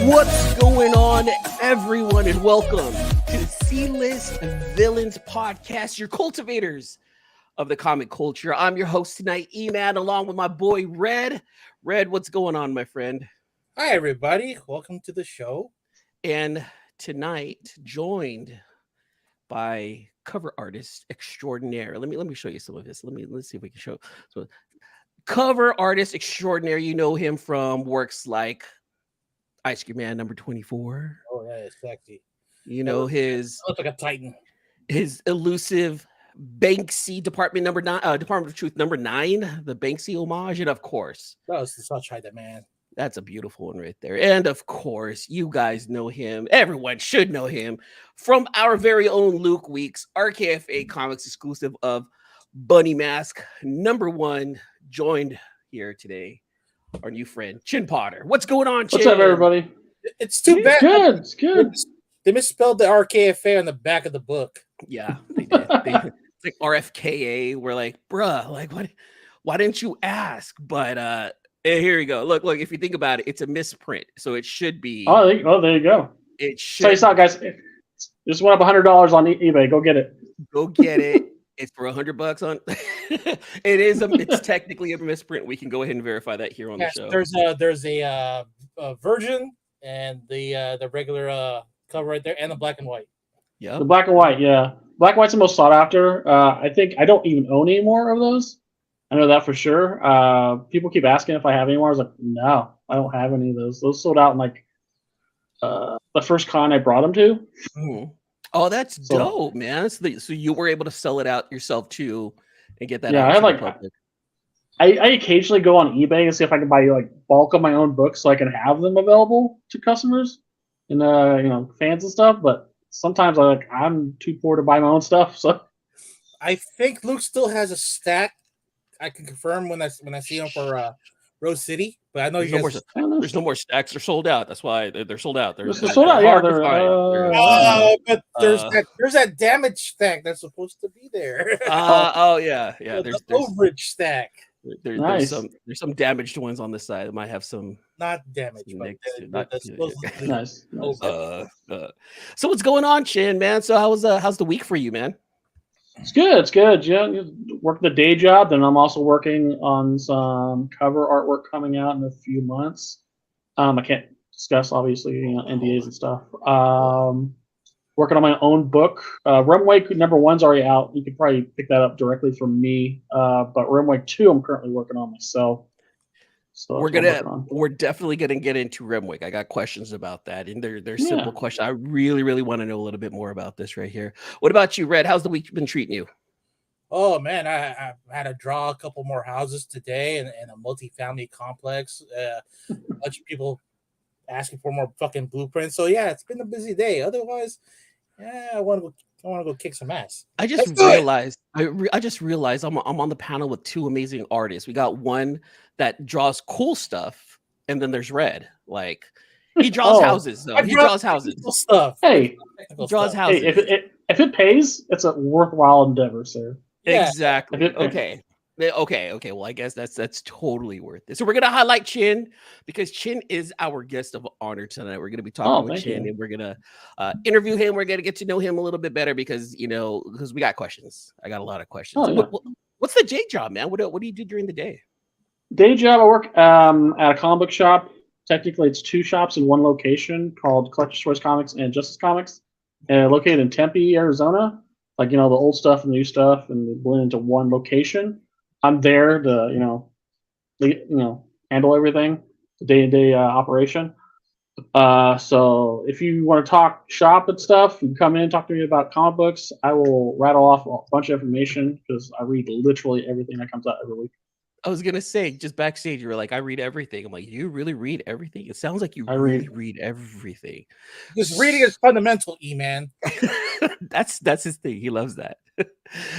What's going on, everyone, and welcome to the C-List Villains Podcast, your cultivators of the comic culture. I'm your host tonight, E-Man, along with my boy, Red. Red, what's going on, my friend? Hi, everybody. Welcome to the show. And tonight, joined by cover artist extraordinaire. Let me show you some of this. Let's see if we can show. So, cover artist extraordinaire. You know him from works like Ice Cream Man number 24. Oh, yeah, it's sexy. You know his looks like a Titan. His elusive Banksy Department of Truth number 9, the Banksy homage, and of course, That was such high demand. that's a beautiful one right there. And of course, you guys know him. Everyone should know him from our very own Luke Weeks, RKFA Comics exclusive of Bunny Mask number 1, joined here today. Our new friend, Chinh Potter. What's going on, Chin? What's up, everybody? It's too bad. Good. It's good. They misspelled the RKFA on the back of the book. Yeah, they did. It's like RFKA. We're like, bruh, like what? Why didn't you ask? But here you go. Look. If you think about it, it's a misprint, so it should be. Oh, there you go. It should. So it's not, guys. Just went up $100 on eBay. Go get it. Go get it. It's for $100 on. It's technically a misprint. We can go ahead and verify that here on the show. There's a version and the regular cover right there, and the black and white. Yeah, the black and white. Yeah, black and white's the most sought after. I think I don't even own any more of those. I know that for sure. People keep asking if I have any more. I was like, no, I don't have any of those. Those sold out in like the first con I brought them to. Mm. Oh, that's dope, man. So you were able to sell it out yourself too, and get that. Yeah, out I like. I occasionally go on eBay and see if I can buy like bulk of my own books so I can have them available to customers and fans and stuff. But sometimes I'm too poor to buy my own stuff. So I think Luke still has a stack. I can confirm when I see him for Rose City, but I know there's no more stacks. They're sold out. That's why they're sold out. They're sold out. Yeah, but there's that damage stack that's supposed to be there. Yeah. There's overage stack. There's some damaged ones on the side. It might have some not damaged, but nice. So what's going on, Chin, man? So how's the week for you, man? It's good. Yeah, working the day job, then I'm also working on some cover artwork coming out in a few months. I can't discuss, obviously, NDAs and stuff. Working on my own book. Runway number 1's already out. You could probably pick that up directly from me. But Runway 2, I'm currently working on myself. So we're definitely gonna get into Remwick. I got questions about that, and they're simple questions. I really, really want to know a little bit more about this right here. What about you, Red? How's the week been treating you? Oh man, I had to draw a couple more houses today in a multi-family complex. A bunch of people asking for more fucking blueprints. So yeah, it's been a busy day. Otherwise, I want to go kick some ass. I just realized I'm on the panel with 2 amazing artists. We got one that draws cool stuff, and then there's Red. Like he draws houses, though. He draws houses. Stuff. Hey, he draws houses. Hey, if it pays, it's a worthwhile endeavor, sir. Yeah. Exactly. Okay. Well, I guess that's totally worth it. So we're gonna highlight Chin because Chin is our guest of honor tonight. We're gonna be talking with Chin, and we're gonna interview him. We're gonna get to know him a little bit better because we got questions. I got a lot of questions. What's the day job, man? What do you do during the day? Day job, I work at a comic book shop. Technically, it's 2 shops in one location called Collector's Choice Comics and Justice Comics, and located in Tempe, Arizona. Like the old stuff and the new stuff, and they blend into one location. I'm there to handle everything, the day-to-day operation. So if you want to talk shop and stuff, you can come in and talk to me about comic books. I will rattle off a bunch of information because I read literally everything that comes out every week. I was gonna say, just backstage, you were like, I read everything. I'm like, you really read everything? It sounds like you really read everything. Because reading is fundamental, E-Man. That's his thing. He loves that.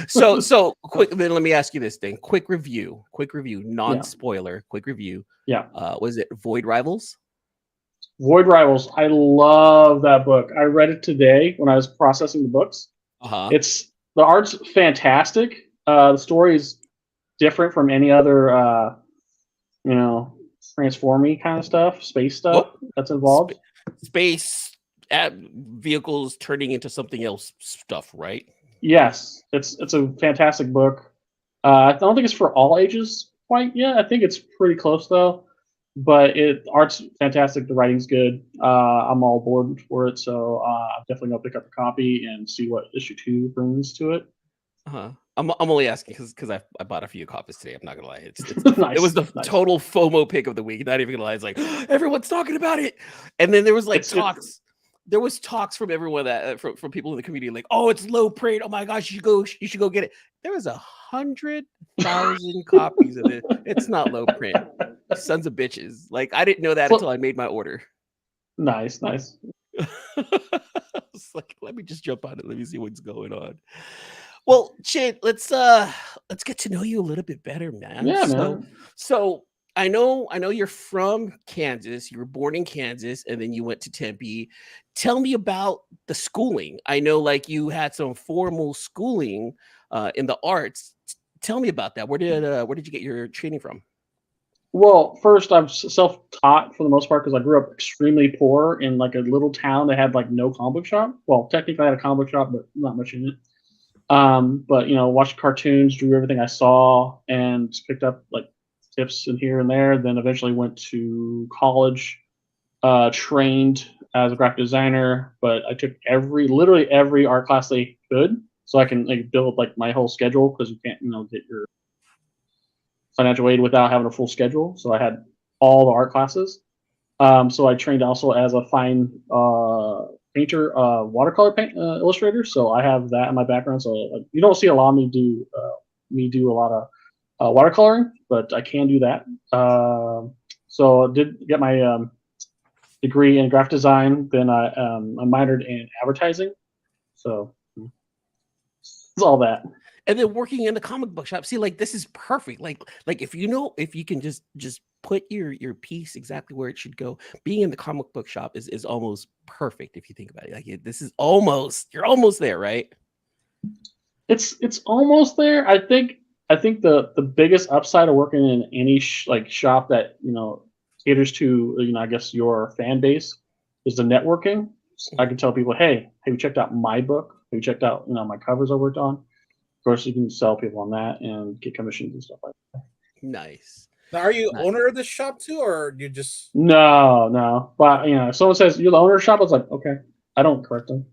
So quick. Then let me ask you this thing. Quick review, non-spoiler. Quick review. Yeah. Was it Void Rivals? Void Rivals. I love that book. I read it today when I was processing the books. It's the art's fantastic. The story is different from any other, transformy kind of stuff, space stuff that's involved. space vehicles turning into something else stuff, right? Yes, it's a fantastic book. I don't think it's for all ages quite yet. I think it's pretty close though. But art's fantastic. The writing's good. I'm all aboard for it, so I'm definitely gonna pick up a copy and see what issue 2 brings to it. I'm only asking because I bought a few copies today. I'm not gonna lie. Nice, it was the total FOMO pick of the week. Not even gonna lie. It's like everyone's talking about it, and then there was like talks. There was talks from everyone that from people in the community, like, oh, it's low print. Oh my gosh, you should go get it. There was 100,000 copies of it. It's not low print. Sons of bitches. Like, I didn't know that until I made my order. Nice. It's like, let me just jump on it. Let me see what's going on. Well, Chin, let's get to know you a little bit better, man. Yeah, man. So I know you're from Kansas. You were born in Kansas, and then you went to Tempe. Tell me about the schooling. I know, like, you had some formal schooling in the arts. Tell me about that. Where did you get your training from? Well, first, I'm self-taught for the most part because I grew up extremely poor in like a little town that had like no comic book shop. Well, technically I had a comic book shop, but not much in it. But watched cartoons, drew everything I saw, and picked up like tips in here and there. Then eventually went to college, trained as a graphic designer. But I took literally every art class they could, so I can like build like my whole schedule because you can't get your financial aid without having a full schedule. So I had all the art classes. So I trained also as a fine painter, watercolor paint illustrator. So I have that in my background. So you don't see a lot of me do a lot of watercoloring, but I can do that. So I did get my degree in graphic design. Then I minored in advertising. So it's all that. And then working in the comic book shop. See, like, this is perfect. Like if you can just put your piece exactly where it should go. Being in the comic book shop is almost perfect if you think about it. Like, this is you're almost there, right? It's almost there. I think the biggest upside of working in any shop that caters to I guess your fan base is the networking. I can tell people, hey, have you checked out my book? Have you checked out my covers I worked on? Of course, you can sell people on that and get commissions and stuff like that. Nice. Now, are you owner of the shop too, or you just? No. But if someone says you're the owner of the shop, I was like, okay. I don't correct them.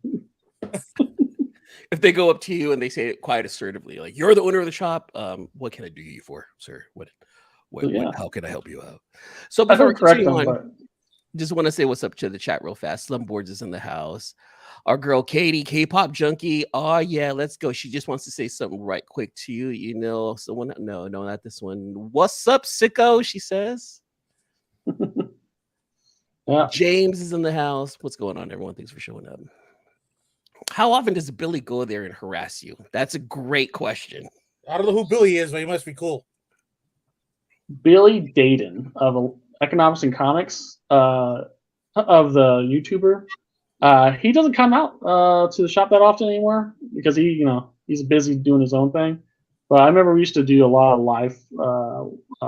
If they go up to you and they say it quite assertively, like, you're the owner of the shop, what can I do you for, sir? What how can I help you out? So before we continue on, just want to say what's up to the chat real fast. Slumboards is in the house. Our girl Katie, K-pop junkie. Oh yeah, let's go. She just wants to say something right quick to you. Someone. No, not this one. What's up, sicko? She says. Yeah. James is in the house. What's going on, everyone? Thanks for showing up. How often does Billy go there and harass you? That's a great question. I don't know who Billy is, but he must be cool. Billy Dayton of Economics and Comics, of the YouTuber. He doesn't come out to the shop that often anymore because he's busy doing his own thing. But I remember we used to do a lot of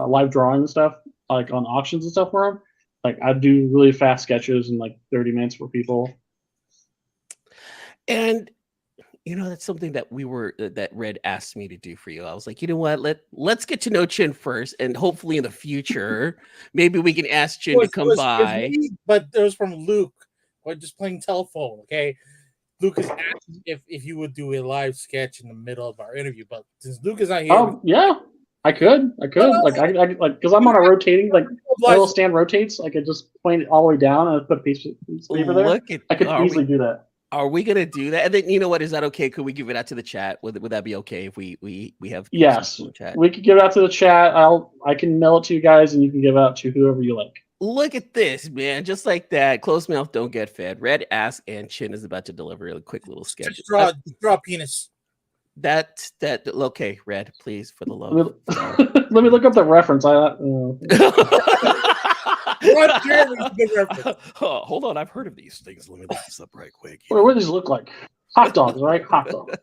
live drawing and stuff, like on auctions and stuff for him. Like, I'd do really fast sketches in like 30 minutes for people. And that's something that that Red asked me to do for you. I was like, you know what? Let's get to know Chin first, and hopefully in the future, maybe we can ask Chin to come by. But it was from Luke. We're just playing telephone, okay? Lucas asked if you would do a live sketch in the middle of our interview, but since Luke is not here, yeah, I could, because I'm on a rotating, like, my little stand rotates. I could just point it all the way down and put a piece of paper there. I could easily do that. Are we gonna do that? And then you know what? Is that okay? Could we give it out to the chat? Would that be okay if we have? Yes, we could give it out to the chat. I can mail it to you guys, and you can give it out to whoever you like. Look at this, man! Just like that, closed mouth don't get fed. Red ass and Chin is about to deliver a quick little sketch. Just draw penis. That okay, Red, please, for the love. Let me look up the reference. Hold on, I've heard of these things. Let me look this up right quick. What do these look like? Hot dogs, right? Hot dogs.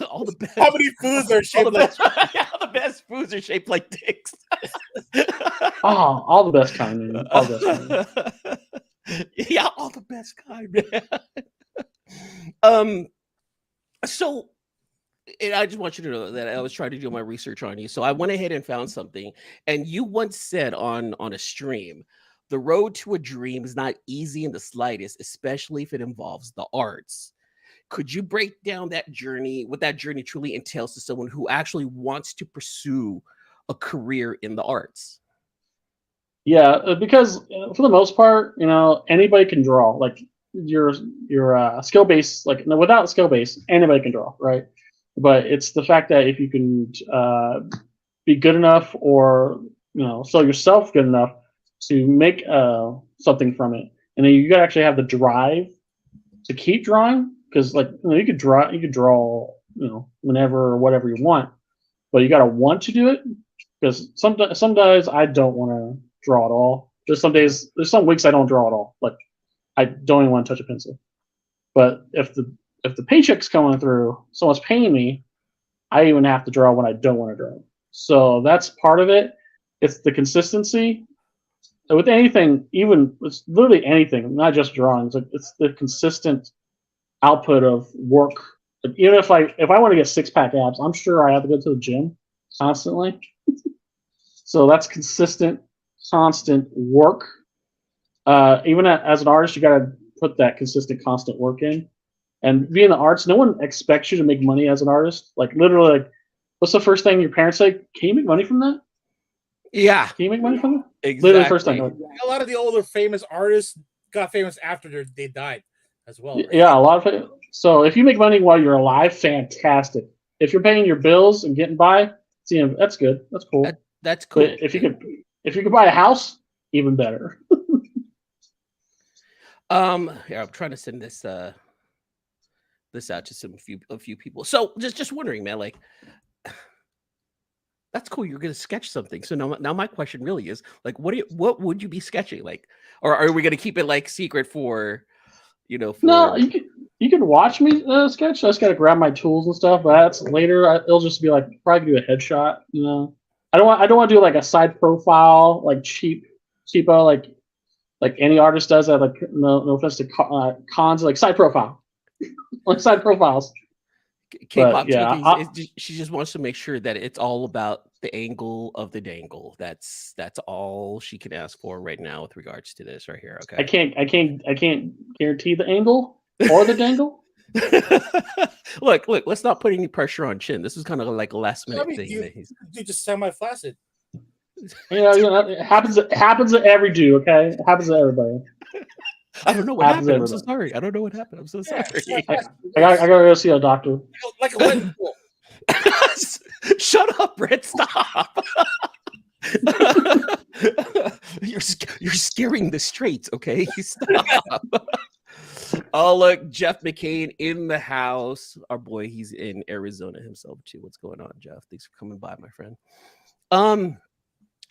All the best. How many foods are shaped like? All the best foods are shaped like dicks. All the best kind. All the best kind. Yeah, all the best kind, man. So, and I just want you to know that I was trying to do my research on you. So I went ahead and found something, and you once said on a stream, the road to a dream is not easy in the slightest, especially if it involves the arts. Could you break down that journey, what that journey truly entails to someone who actually wants to pursue a career in the arts? Yeah, because for the most part, anybody can draw. Like your skill base, like no, without skill base, anybody can draw, right? But it's the fact that if you can be good enough, or sell yourself good enough to make something from it, and then you gotta actually have the drive to keep drawing, because you could draw whenever or whatever you want, but you gotta want to do it, because some days I don't want to draw at all. There's some weeks I don't draw at all. Like I don't even want to touch a pencil. But if the paycheck's coming through, someone's paying me, I even have to draw when I don't want to draw. So that's part of it. It's the consistency. With anything, even it's literally anything, not just drawings. It's the consistent output of work. Even if I want to get 6-pack abs, I'm sure I have to go to the gym constantly. So that's consistent work. Even as an artist, you got to put that consistent, constant work in. And being in the arts, no one expects you to make money as an artist. Like literally, what's the first thing your parents say? Can you make money from that? Yeah. Can you make money from that? Exactly. Literally, first thing. A lot of the older famous artists got famous after they died as well. Right? Yeah, a lot of it. So if you make money while you're alive, fantastic. If you're paying your bills and getting by, that's good. That's cool. That's cool. But if you could buy a house, even better. Yeah, I'm trying to send this out to a few people. So just wondering, man, like that's cool. You're gonna sketch something. So now my question really is like, what would you be sketching? Like, or are we gonna keep it like secret for? No, you can watch me sketch. I just gotta grab my tools and stuff. But that's later. It'll just be like probably do a headshot. I don't want to do like a side profile, like cheapo, like any artist does. That like no offense to cons, like side profile, like side profiles. K-pop she just wants to make sure that it's all about the angle of the dangle. That's all she can ask for right now with regards to this right here. Okay. I can't guarantee the angle or the dangle. Look, let's not put any pressure on Chin. This is kind of like a last minute thing. You just semi-flaccid. It happens to every dude, okay? It happens to everybody. I don't know what happened. I'm so sorry. I don't know what happened. I'm so sorry. I gotta go see a doctor. Like a wedding pool. Shut up, Brett. Stop. You're scaring the straights, okay? Stop. Oh, look, Jeff McCain in the house. Our boy, he's in Arizona himself too. What's going on, Jeff? Thanks for coming by, my friend.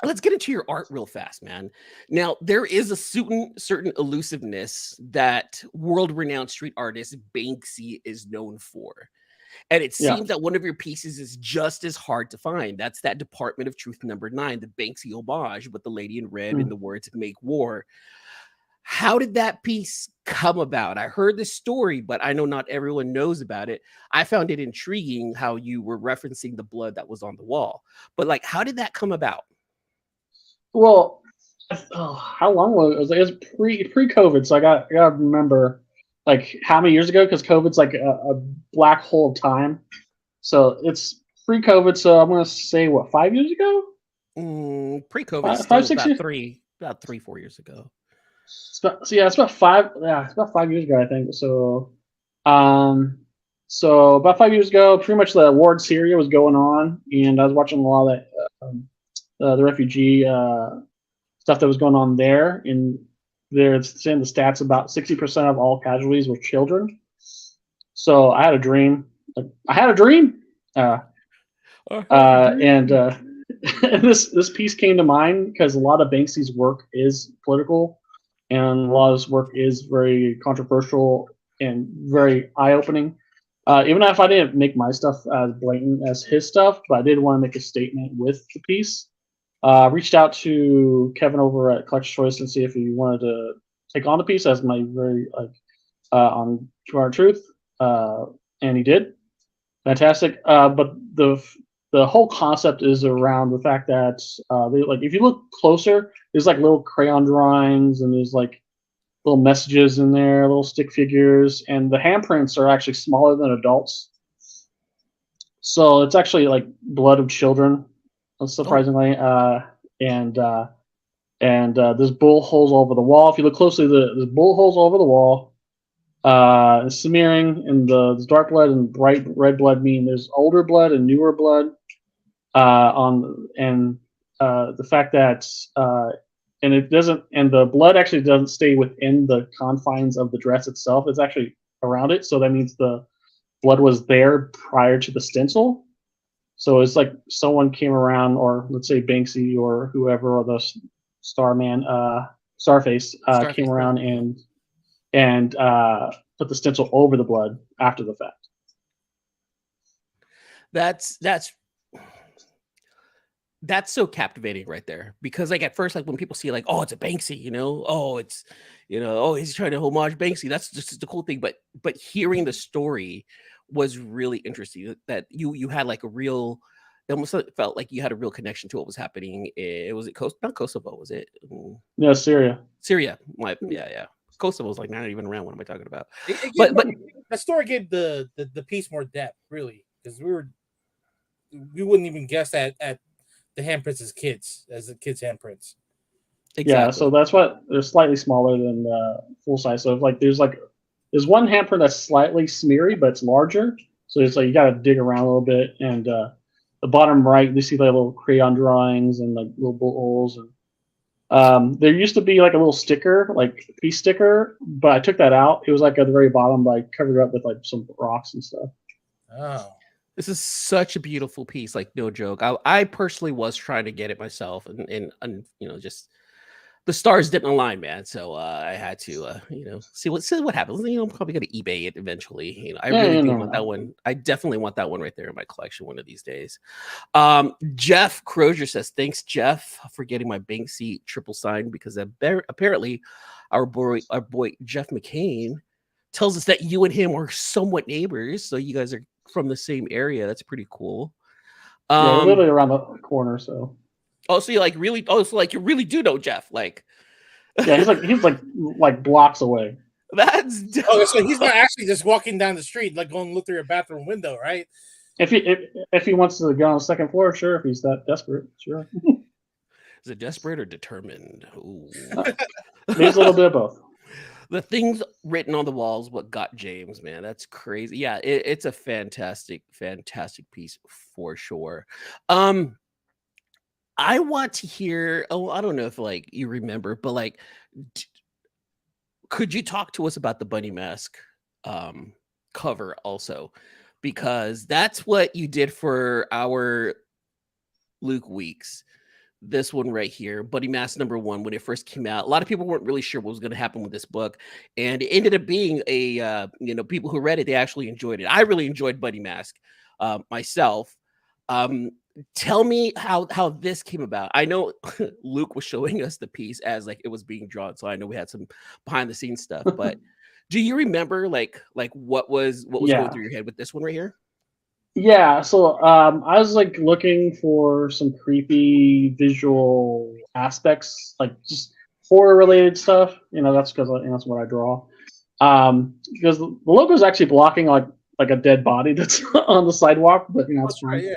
Let's get into your art real fast, man. Now, there is a certain elusiveness that world-renowned street artist Banksy is known for. And it seems that one of your pieces is just as hard to find. That's that Department of Truth #9, the Banksy homage with the lady in red and the words "Make War." How did that piece come about? I heard the story, but I know not everyone knows about it. I found it intriguing how you were referencing the blood that was on the wall. But like, how did that come about? Well, how long was it? It was pre-COVID, so I got to remember like how many years ago, because COVID's like a black hole of time. So it's pre-COVID, so I'm gonna say 5 years ago? Pre-COVID, about 3-4 years ago. It's about 5 years ago, I think. So about 5 years ago, pretty much the war in Syria was going on, and I was watching a lot of that the refugee stuff that was going on there. And they're saying the stats about 60% of all casualties were children. So I had a dream. And this piece came to mind because a lot of Banksy's work is political, and a lot of his work is very controversial and very eye-opening. Even if I didn't make my stuff as blatant as his stuff, but I did want to make a statement with the piece. Reached out to Kevin over at Collector's Choice and see if he wanted to take on the piece as my very on True Art Truth, and he did fantastic. But the whole concept is around the fact that if you look closer, there's like little crayon drawings and there's like little messages in there, little stick figures, and the handprints are actually smaller than adults. So it's actually like blood of children, surprisingly. And there's bullet holes all over the wall. If you look closely, there's bullet holes all over the wall. Smearing and the dark blood and bright red blood mean there's older blood and newer blood. The fact that and it doesn't, and the blood actually doesn't stay within the confines of the dress itself. It's actually around it. So that means the blood was there prior to the stencil. So it's like someone came around, or let's say Banksy or whoever, or the Starface came around and put the stencil over the blood after the fact. That's so captivating right there, because like at first, like when people see like, oh, it's a Banksy, he's trying to homage Banksy. That's just the cool thing. But hearing the story was really interesting. That you had like a real, it almost felt like you had a real connection to what was happening. Not Kosovo, was it? No, Syria. Mm-hmm. Kosovo was like not even around. What am I talking about? But the story gave the piece more depth, really, because we wouldn't even guess at the handprints as the kids' handprints. Exactly. Yeah, so that's what they're slightly smaller than full size. So like there's one handprint that's slightly smeary, but it's larger. So it's like you got to dig around a little bit. And the bottom right, you see like little crayon drawings and like little bullet holes. And there used to be like a little sticker, like piece sticker, but I took that out. It was like at the very bottom, but I covered it up with like some rocks and stuff. Oh. This is such a beautiful piece, like no joke. I personally was trying to get it myself, and just the stars didn't align, man. So I had to, see what happens. I'm probably gonna eBay it eventually. I really do want that one. I definitely want that one right there in my collection one of these days. Jeff Crozier says, "Thanks, Jeff, for getting my Banksy triple sign, because apparently our boy Jeff McCain tells us that you and him are somewhat neighbors. So you guys are from the same area. That's pretty cool." Yeah, we're literally around the corner. So. Oh, so you really do know Jeff, like. Yeah, he's like blocks away. That's dope. Oh, so he's not actually just walking down the street, like going to look through your bathroom window, right? If he wants to go on the second floor, sure. If he's that desperate, sure. Is it desperate or determined? There's a little bit of both. The things written on the walls, what got James, man. That's crazy. Yeah, it's a fantastic, fantastic piece for sure. I want to hear, I don't know if like you remember, but like, could you talk to us about the bunny mask cover also? Because that's what you did for our Luke Weeks. This one right here, Bunny Mask #1, when it first came out, a lot of people weren't really sure what was going to happen with this book, and it ended up being a people who read it, they actually enjoyed it. I really enjoyed Bunny Mask myself. Tell me how this came about. I know Luke was showing us the piece as like it was being drawn, so I know we had some behind the scenes stuff. But do you remember like what was going through your head with this one right here? Yeah, so I was like looking for some creepy visual aspects, like just horror related stuff. That's because that's what I draw. Because the logo is actually blocking like a dead body that's on the sidewalk, but it's fine. Right, yeah.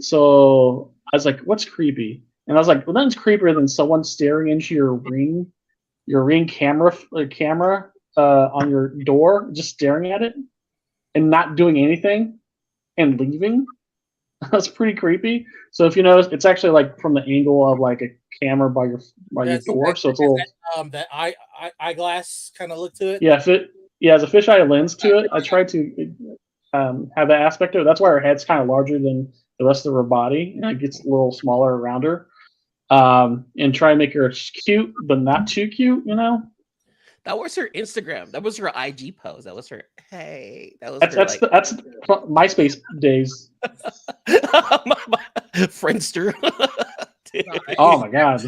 So I was like, what's creepy? And I was like, well, nothing's creepier than someone staring into your ring camera on your door, just staring at it and not doing anything and leaving. That's pretty creepy. So if you notice, it's actually like from the angle of like a camera by your door. So it's a little that eyeglass kind of look to it. Yeah, it has a fisheye lens to it. I tried to have that aspect of it. That's why her head's kind of larger than the rest of her body, and it gets a little smaller around her. And try and make her cute, but not too cute. That was her Instagram. That was her IG post. That was her. Hey, that's MySpace days. Friendster. Oh my god.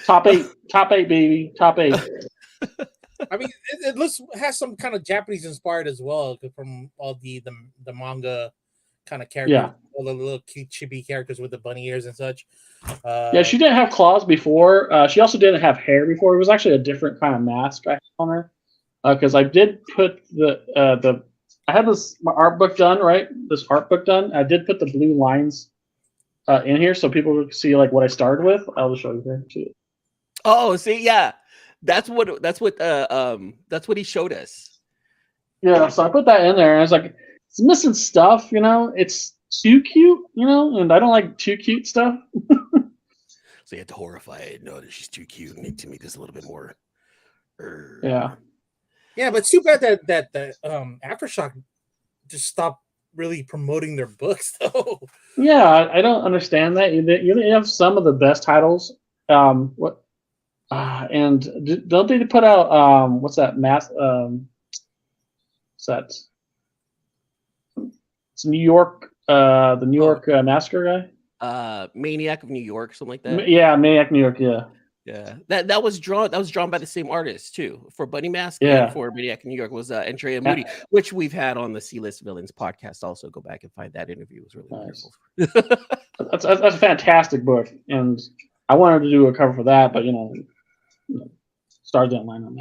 Top eight, baby, top 8. I mean, it has some kind of Japanese inspired as well from all the manga kind of characters, Yeah. all the little cute chibi characters with the bunny ears and such. Yeah, she didn't have claws before. She also didn't have hair before. It was actually a different kind of mask I had on her. Because I did put I had my art book done, right? This art book done. I did put the blue lines in here so people could see like what I started with. I'll just show you here too. Oh, see, yeah. That's what he showed us. Yeah, so I put that in there, and I was like, it's missing stuff, It's too cute, and I don't like too cute stuff. So you had to horrify it. No, that she's too cute. Make to me just a little bit more. Yeah. Yeah, but it's too bad that Aftershock just stopped really promoting their books, though. Yeah, I don't understand that. You have some of the best titles. And don't they put out what's that mass? What's that? It's New York. The New York Massacre guy. Maniac of New York, something like that. Yeah, Maniac New York. Yeah. Yeah, that was drawn by the same artist too for Bunny Mask and for Maniac in New York was Andrea Moody, which we've had on the C-List Villains podcast. Also, go back and find that interview. It was really nice. wonderful. That's a fantastic book, and I wanted to do a cover for that, but stars didn't line on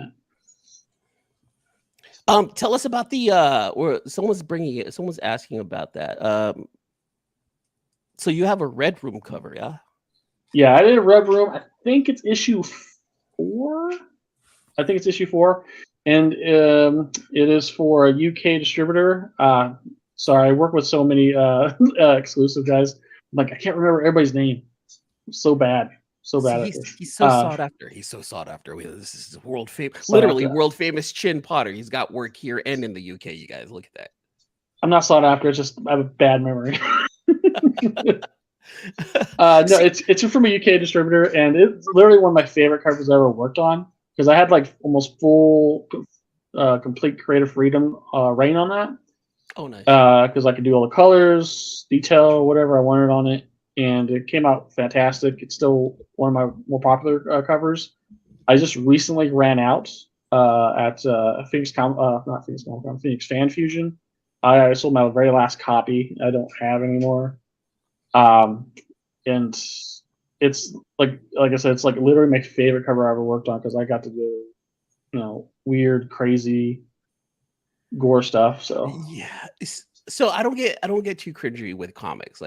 that. Tell us about the someone's asking about that. So you have a Red Room cover, yeah? Yeah, I did a Red Room. I think it's issue 4. I think it's issue 4, and it is for a UK distributor. Sorry, I work with so many exclusive guys. I can't remember everybody's name. I'm so bad. He's so sought after. He's so sought after. This is world famous, literally world famous Chinh Potter. He's got work here and in the UK. You guys look at that. I'm not sought after. It's just I have a bad memory. No, it's from a UK distributor, and it's literally one of my favorite covers I ever worked on because I had almost full, complete creative freedom reign on that. Oh, nice. Because I could do all the colors, detail, whatever I wanted on it, and it came out fantastic. It's still one of my more popular covers. I just recently ran out at Phoenix Fan Fusion. I sold my very last copy. I don't have anymore. And it's like I said, it's literally my favorite cover I ever worked on because I got to do, weird, crazy gore stuff. So yeah, so I don't get too cringy with comics.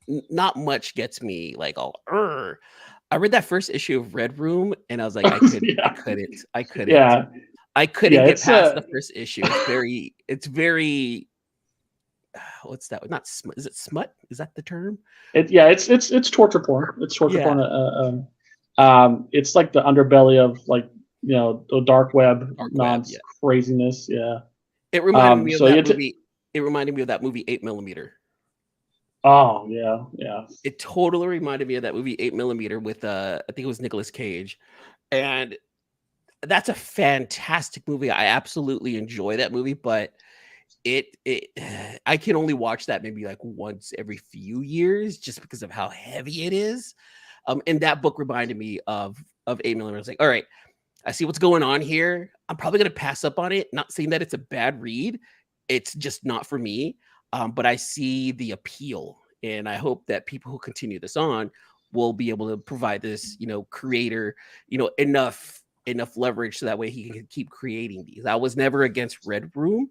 Not much gets me I read that first issue of Red Room and I was like, I couldn't. Yeah. I couldn't get past the first issue. It's very what's that? Not smut. Is it smut? Is that the term? It's torture porn. It's torture porn. It's like the underbelly of the dark web craziness. Yeah. It reminded me of that movie. It reminded me of that movie 8mm. Oh yeah. It totally reminded me of that movie 8mm with I think it was Nicolas Cage, and that's a fantastic movie. I absolutely enjoy that movie, but I can only watch that maybe once every few years just because of how heavy it is. And that book reminded me of 8mm. I was like, all right, I see what's going on here. I'm probably going to pass up on it. Not saying that it's a bad read. It's just not for me. But I see the appeal, and I hope that people who continue this on will be able to provide this, creator, enough leverage so that way he can keep creating these. I was never against Red Room,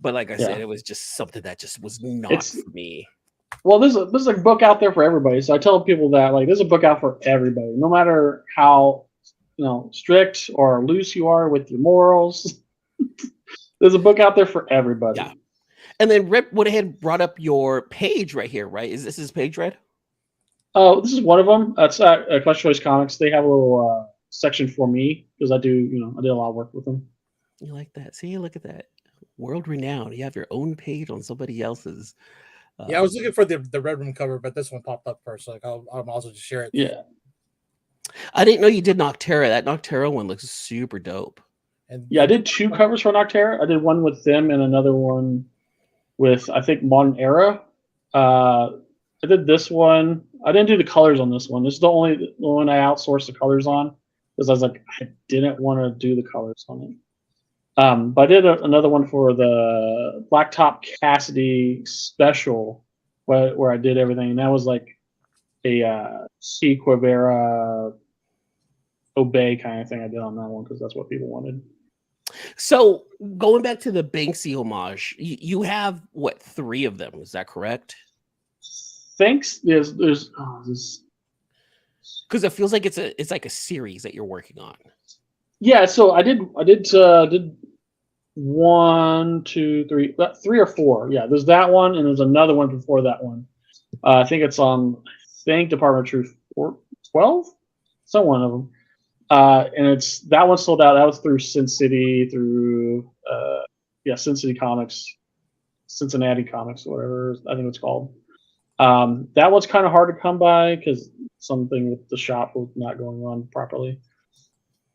but like I said, it was just something that just was not for me. Well, there's a book out there for everybody. So I tell people that there's a book out for everybody, no matter how strict or loose you are with your morals. There's a book out there for everybody. Yeah. And then Rip went ahead and brought up your page right here, right? Is this his page, Red? Oh, this is one of them. It's Clutch Choice Comics. They have a little section for me because I did a lot of work with them. You like that? See, look at that. World renowned. You have your own page on somebody else's. I was looking for the Red Room cover, but this one popped up first. I'll also just share it. Yeah. I didn't know you did Noctera. That Noctera one looks super dope. And I did 2 covers for Noctera. I did one with them and another one with, I think, Modern Era. I did this one I didn't do the colors on this one. This is the only one I outsourced the colors on because I was like, I didn't want to do the colors on it. But I did another one for the Blacktop Cassidy special where I did everything. And that was like a C. Quivera Obey kind of thing I did on that one because that's what people wanted. So going back to the Banksy homage, you have what, 3 of them? Is that correct? Thanks. There's because it feels like it's like a series that you're working on. Yeah, so I did 1, 2, 3, 3 or 4. Yeah, there's that one and there's another one before that one. I think it's on Department of Truth 12, some one of them. And it's that one sold out. That was through Sin City, through Sin City Comics, Cincinnati Comics, whatever I think it's called. That one's kind of hard to come by because something with the shop was not going on properly.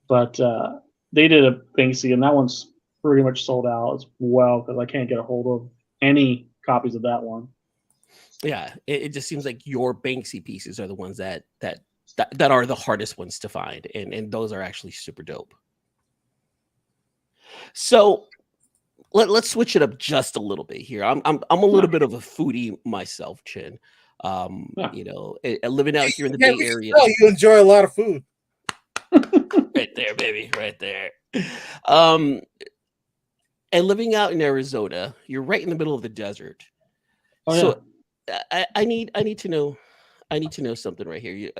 But they did a Banksy, and that one's pretty much sold out as well because I can't get a hold of any copies of that one. Yeah, it just seems like your Banksy pieces are the ones that are the hardest ones to find, and those are actually super dope. So let's switch it up just a little bit here. I'm a little bit of a foodie myself, Chin. You know, living out here in the Bay Area. Oh, you enjoy a lot of food. Right there, baby, right there. And living out in Arizona, you're right in the middle of the desert. Oh, so I need to know something right here.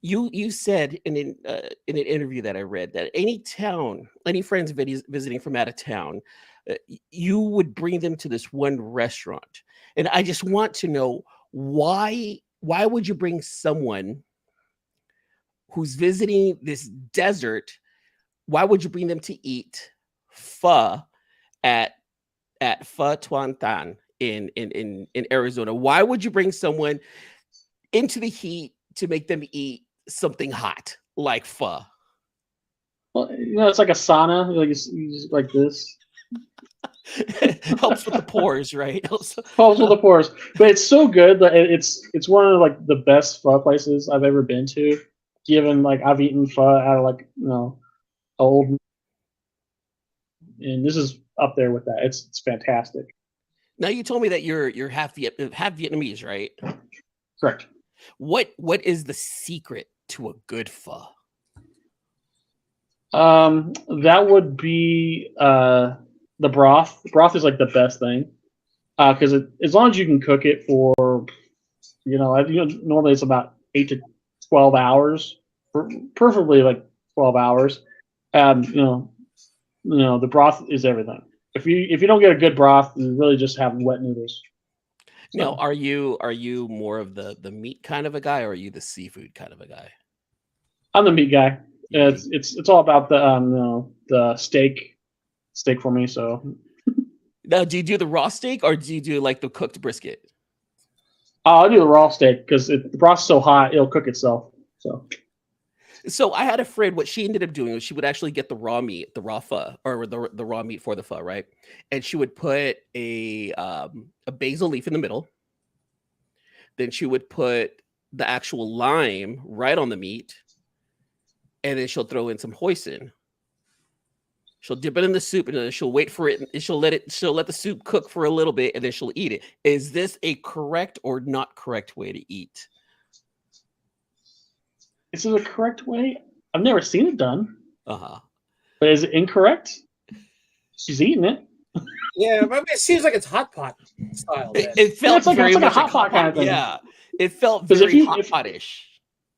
You said in an interview that I read that any friends visiting from out of town, you would bring them to this one restaurant, and I just want to know why would you bring someone who's visiting this desert? Why would you bring them to eat pho at Pho Tuan Tan in Arizona? Why would you bring someone into the heat to make them eat something hot like pho? Well, it's like a sauna, like you like this. Helps with the pores, right? Helps with the pores, but it's so good that it's one of like the best pho places I've ever been to. Given like I've eaten pho out of like old, and this is up there with that. It's fantastic. Now you told me that you're half Vietnamese, right? Correct. What is the secret to a good pho? That would be the broth. The broth is like the best thing because as long as you can cook it for normally it's about 8 to 12 hours, preferably like 12 hours. The broth is everything. If you don't get a good broth, you really just have wet noodles. So. Now, are you more of the meat kind of a guy, or are you the seafood kind of a guy? I'm the meat guy. It's all about the steak for me. So now, do you do the raw steak or do you do like the cooked brisket? I'll do the raw steak because the broth's so hot it'll cook itself. So I had a friend. What she ended up doing was she would actually get the raw meat, the raw pho, or the raw meat for the pho, right? And she would put a basil leaf in the middle. Then she would put the actual lime right on the meat, and then she'll throw in some hoisin. She'll dip it in the soup, and then she'll wait for it. And she'll let the soup cook for a little bit, and then she'll eat it. Is this a correct or not correct way to eat? Is it a correct way? I've never seen it done. But is it incorrect? She's eating it. Yeah, but it seems like it's hot pot style. It felt very much like hot pot kind of thing. Yeah, it felt very hot-potish.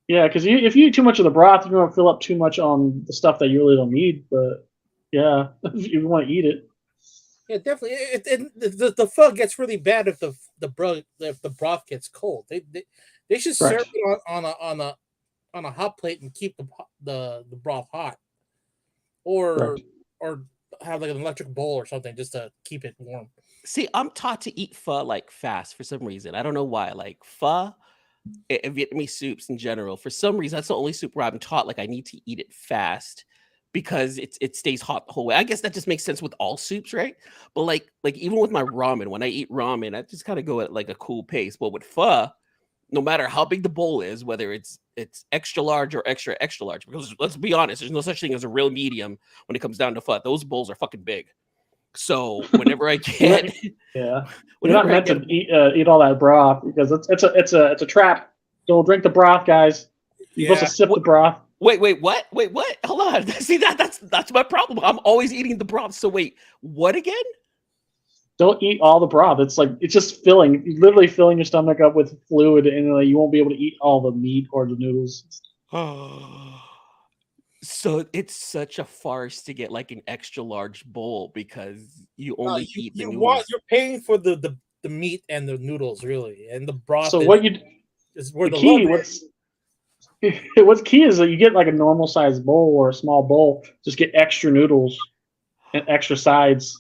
Yeah, because if you eat too much of the broth, you're going to fill up too much on the stuff that you really don't need. But yeah, if you want to eat it. Yeah, definitely. The pho gets really bad if the broth gets cold. They should serve it on a hot plate and keep the broth hot, or have like an electric bowl or something just to keep it warm. See, I'm taught to eat pho like fast for some reason. I don't know why. Like pho and Vietnamese soups in general, for some reason, that's the only soup where I'm taught like I need to eat it fast because it stays hot the whole way. I guess that just makes sense with all soups, right? But like even with my ramen, when I eat ramen, I just kind of go at like a cool pace. But with pho, no matter how big the bowl is, whether it's extra large or extra large, because let's be honest, there's no such thing as a real medium when it comes down to pho. Those bowls are fucking big. So whenever I get, you're not meant to eat all that broth because it's a trap. Don't drink the broth, guys. You're supposed to sip the broth. Wait, what? Hold on. See that's my problem. I'm always eating the broth. So wait, what again? Don't eat all the broth. It's just filling. You're literally filling your stomach up with fluid, and you won't be able to eat all the meat or the noodles. So it's such a farce to get like an extra large bowl because you only eat the noodles. You're paying for the meat and the noodles, really, and the broth. So what's key is that you get like a normal sized bowl or a small bowl. Just get extra noodles and extra sides.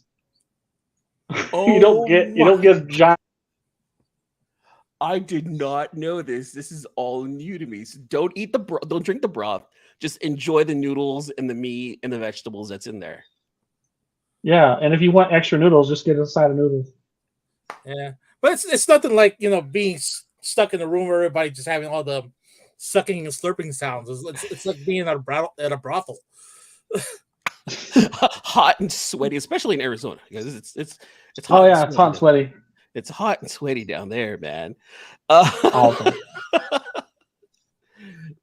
You don't get giant. I did not know this. This is all new to me. So don't eat don't drink the broth. Just enjoy the noodles and the meat and the vegetables that's in there. Yeah, and if you want extra noodles, just get a side of noodles. Yeah, but it's nothing like being stuck in a room where everybody just having all the sucking and slurping sounds. It's like being at a brothel. Hot and sweaty, especially in Arizona, because it's hot. Oh yeah, it's hot and sweaty. It's hot and sweaty down there, man.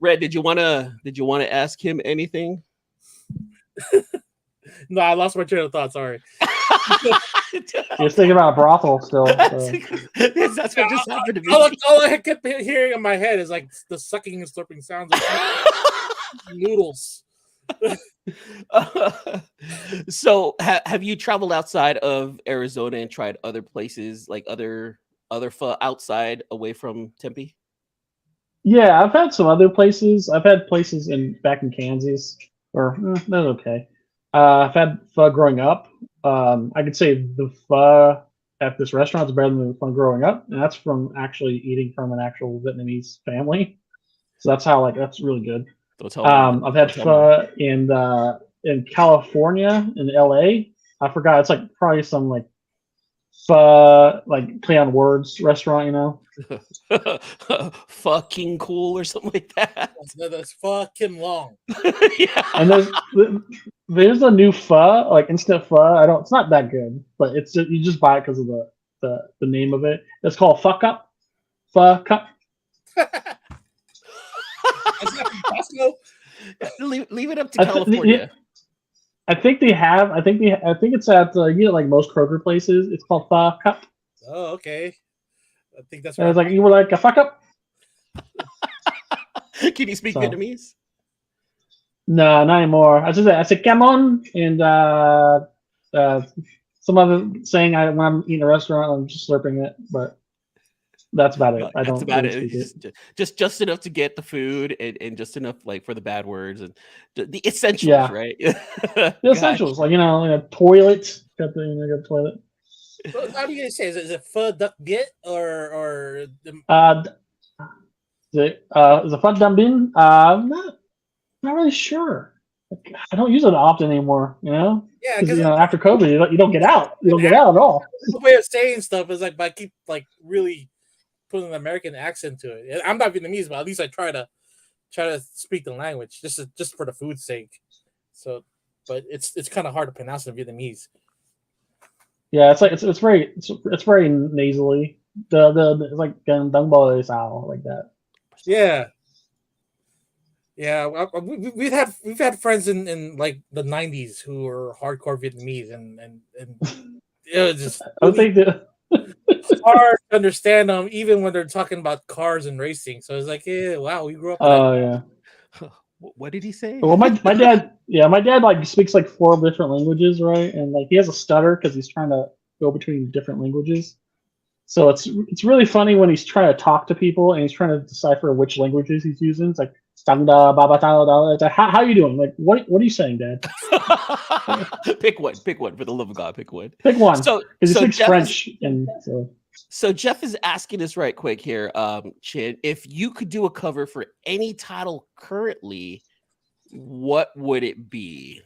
Red, did you want to ask him anything? No, I lost my train of thought. Sorry. You're thinking about a brothel still. So. That's what just happened to me. All I kept hearing in my head is like the sucking and slurping sounds of noodles. So have you traveled outside of Arizona and tried other places, like other pho outside away from Tempe? Yeah, I've had some other places. I've had places back in Kansas, or that's okay. I've had pho growing up. I could say the pho at this restaurant is better than the pho growing up, and that's from actually eating from an actual Vietnamese family. So that's how that's really good. I've had pho in California, in LA. I forgot. It's like probably some like pho, like play on words restaurant, Fucking cool or something like that. That's fucking long. Yeah. And there's a new pho, like instant pho. It's not that good, but it's just, you just buy it because of the name of it. It's called Pho Cup. Pho Cup. Leave it up to California. I think they have. I think it's at like most Kroger places. It's called Pho Cup. Oh, okay. I think that's right. I was like, you would like a Pho Cup? Can you speak Vietnamese? No, not anymore. I said come on, and some other saying when I'm eating a restaurant, I'm just slurping it, but that's about it. I don't. That's about it. Just enough to get the food and just enough like for the bad words and the essentials, right? The essentials, like a toilet. Got the toilet. So how do you say? Is it pho duck get or? Is it pho dum bin? Not really sure. I don't use it often anymore. Yeah, because after COVID, you don't get out. You don't get out at all. The way of saying stuff is like I keep like really putting an American accent to it. I'm not Vietnamese, but at least I try to speak the language just for the food's sake. So, but it's kind of hard to pronounce in Vietnamese. Yeah, it's very nasally. It's like Dung Bo Sao like that. Yeah. Yeah, we've had friends in like the 90s who were hardcore Vietnamese and it was just hard to understand them even when they're talking about cars and racing. So it's like, yeah, wow, we grew up. Yeah. What did he say? Well, my dad like speaks like 4 different languages, right? And like he has a stutter because he's trying to go between different languages. So it's really funny when he's trying to talk to people and he's trying to decipher which languages he's using. It's like how are you doing? Like what are you saying, Dad? Pick one for the love of God. Pick one. So he speaks French, So Jeff is asking us right quick here, Chin, if you could do a cover for any title currently, what would it be?